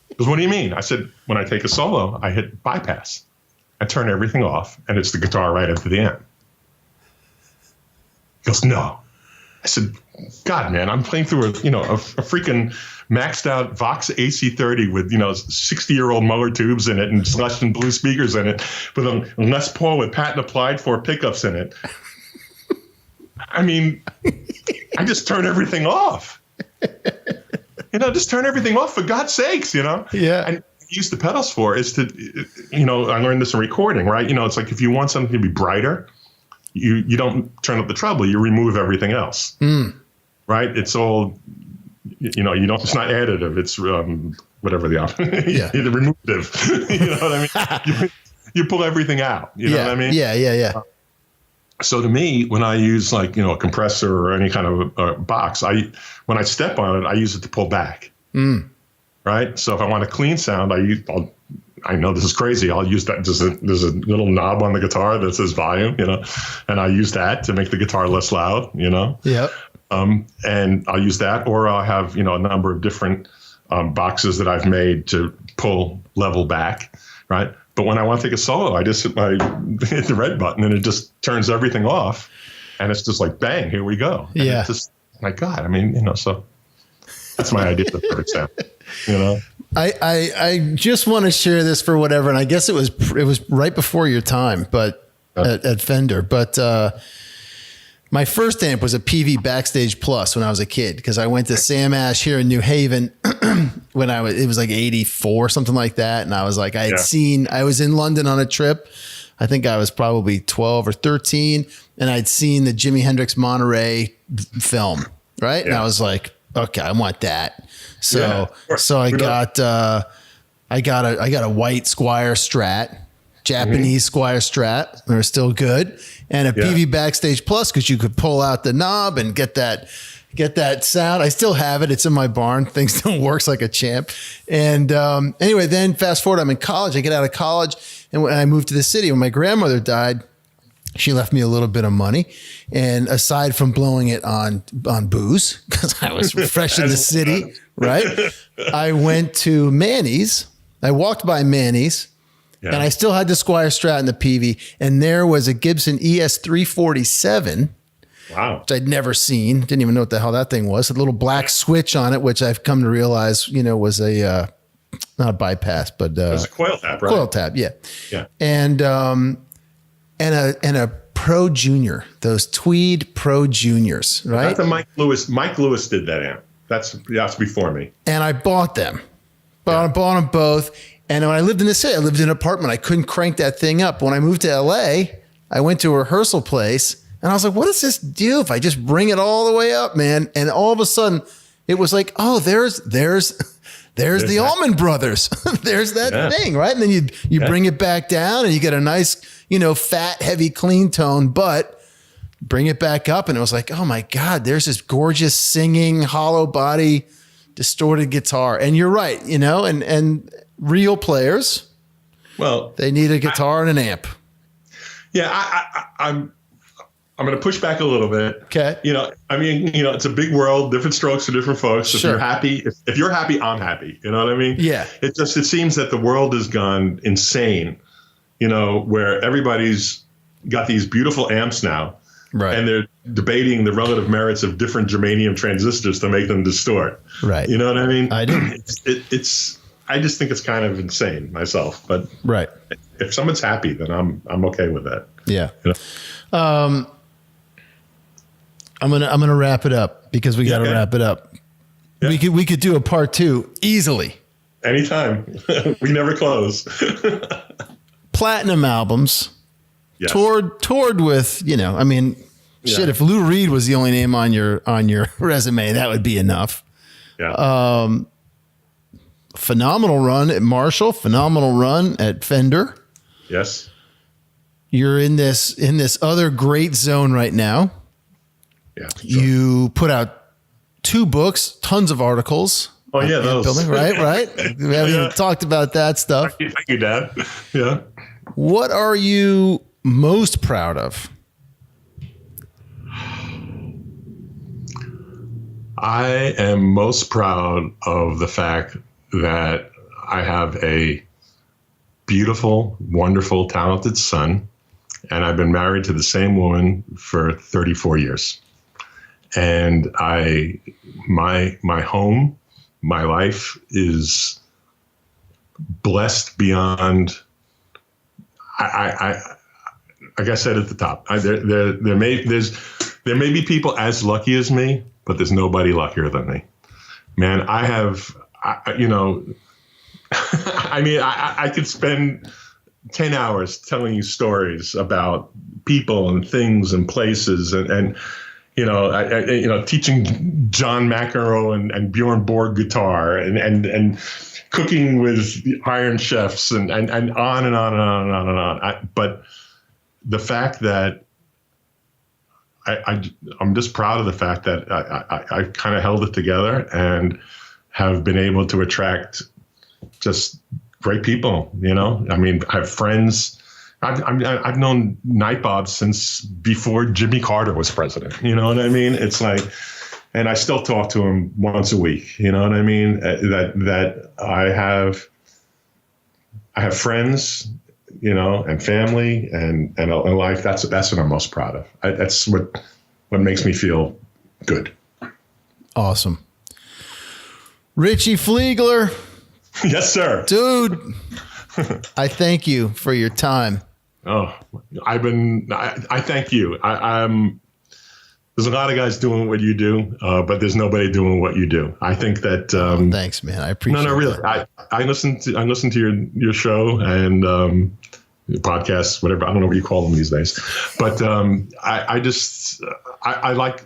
Because what do you mean? I said, when I take a solo, I hit bypass. I turn everything off, and it's the guitar right into the amp. He goes, no. I said, God, man, I'm playing through a freaking maxed out Vox AC30 with 60-year-old Muller tubes in it and Slush and Blue speakers in it, with a Les Paul with patent applied for pickups in it. I mean, I just turn everything off. Just turn everything off for God's sakes. Yeah. And use the pedals for is to, I learned this in recording, right? It's like if you want something to be brighter, you don't turn up the treble, you remove everything else. Right? It's all, it's not additive. It's whatever the the removative. You know what I mean? You pull everything out. You know what I mean? Yeah. So to me, when I use a compressor or any kind of box, when I step on it, I use it to pull back. Right? So if I want a clean sound, I know this is crazy. I'll use that. There's a little knob on the guitar that says volume, and I use that to make the guitar less loud, Yep. And I'll use that, or I'll have, a number of different boxes that I've made to pull level back, right? But when I want to take a solo, I just hit the red button and it just turns everything off, and it's just like, bang, here we go. And it's just, my God, I mean, so that's my idea of the perfect sound, I just want to share this for whatever, and I guess it was right before your time, but at Fender. But my first amp was a PV Backstage Plus when I was a kid, because I went to Sam Ash here in New Haven when it was like 84, something like that, and I was like, I was in London on a trip. I think I was probably 12 or 13, and I'd seen the Jimi Hendrix Monterey film, right? Yeah. And I was like, okay, I want that. So I got a white Squire Strat, Japanese Squire Strat. They're still good, and a PV Backstage Plus, because you could pull out the knob and get that sound. I still have it. It's in my barn. Thing still works like a champ. And anyway, then fast forward, I'm in college. I get out of college, and when I moved to the city, when my grandmother died, she left me a little bit of money. And aside from blowing it on booze, because I was fresh in the city, right? I went to Manny's. I walked by Manny's, and I still had the Squire Strat and the PV. And there was a Gibson ES347. Wow. Which I'd never seen. Didn't even know what the hell that thing was. A little black switch on it, which I've come to realize, was a, not a bypass, but it was a coil tab, right? Coil tab, yeah. Yeah. And a Pro Junior, those Tweed Pro Juniors, right? That's a Mike Lewis. Mike Lewis did that amp. That's before me. And I bought them. Bought them both. And when I lived in the city, I lived in an apartment. I couldn't crank that thing up. When I moved to LA, I went to a rehearsal place, and I was like, what does this do if I just bring it all the way up, man? And all of a sudden, it was like, oh, there's the Allman Brothers. There's that thing, right? And then you bring it back down, and you get a nice, fat, heavy, clean tone, but bring it back up, and it was like, oh my God, there's this gorgeous singing, hollow body, distorted guitar. And you're right, and real players, well, they need a guitar and an amp. Yeah, I'm going to push back a little bit. Okay. It's a big world, different strokes for different folks. Sure. If you're happy, I'm happy. You know what I mean? Yeah. It seems that the world has gone insane, where everybody's got these beautiful amps now. Right. And they're debating the relative merits of different germanium transistors to make them distort. Right. You know what I mean? I do. I just think it's kind of insane myself, but right. If someone's happy, then I'm okay with that. Yeah. I'm gonna wrap it up because we got to wrap it up. Yeah. We could do a part 2 easily. Anytime. We never close. Platinum albums. Yes. Toured with, I mean, shit, if Lou Reed was the only name on your resume, that would be enough. Yeah. Phenomenal run at Marshall, phenomenal run at Fender. Yes. You're in this other great zone right now. Yeah. Sure. You put out 2 books, tons of articles. Oh yeah, those. Building, right. We haven't even talked about that stuff. Thank you, Dad. Yeah. What are you most proud of? I am most proud of the fact that I have a beautiful, wonderful, talented son, and I've been married to the same woman for 34 years. And my home, my life is blessed beyond. Like I said at the top, there may be people as lucky as me, but there's nobody luckier than me. Man, I could spend 10 hours telling you stories about people and things and places and teaching John McEnroe and Bjorn Borg guitar and cooking with Iron Chefs and on and on and on and on and on. But the fact that I'm just proud of the fact that I kind of held it together and have been able to attract just great people. I mean, I have friends. I've known Nightbob since before Jimmy Carter was president. You know what I mean? It's like, and I still talk to him once a week. You know what I mean? That I have friends, and family and a life. That's what I'm most proud of. That's what makes me feel good. Awesome. Ritchie Fliegler. Yes, sir. Dude, I thank you for your time. Oh, I thank you. There's a lot of guys doing what you do, but there's nobody doing what you do. I think that. Thanks, man. I appreciate it. No, really. I listen to your show and podcasts, whatever. I don't know what you call them these days, but I just like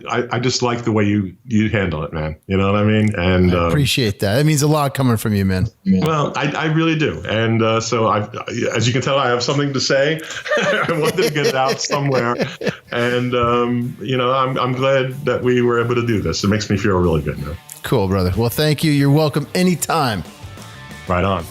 the way you handle it, man. You know what I mean? And I appreciate that. It means a lot coming from you, man. Well, I really do. And so as you can tell, I have something to say. I wanted to get it out somewhere. And, I'm glad that we were able to do this. It makes me feel really good, man. Cool, brother. Well, thank you. You're welcome anytime. Right on.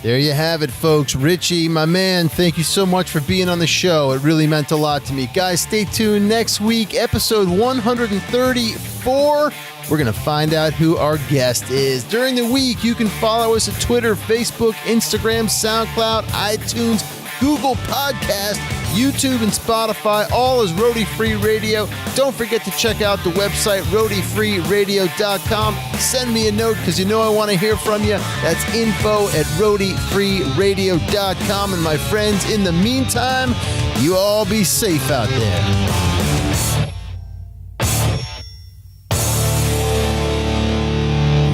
There you have it, folks. Ritchie, my man, thank you so much for being on the show. It really meant a lot to me. Guys, stay tuned next week, episode 134. We're going to find out who our guest is. During the week, you can follow us at Twitter, Facebook, Instagram, SoundCloud, iTunes, Google Podcast, YouTube, and Spotify, all as Roadie Free Radio. Don't forget to check out the website, roadiefreeradio.com. Send me a note because I want to hear from you. That's info@roadiefreeradio.com. And my friends, in the meantime, you all be safe out there.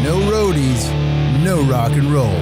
No roadies, no rock and roll.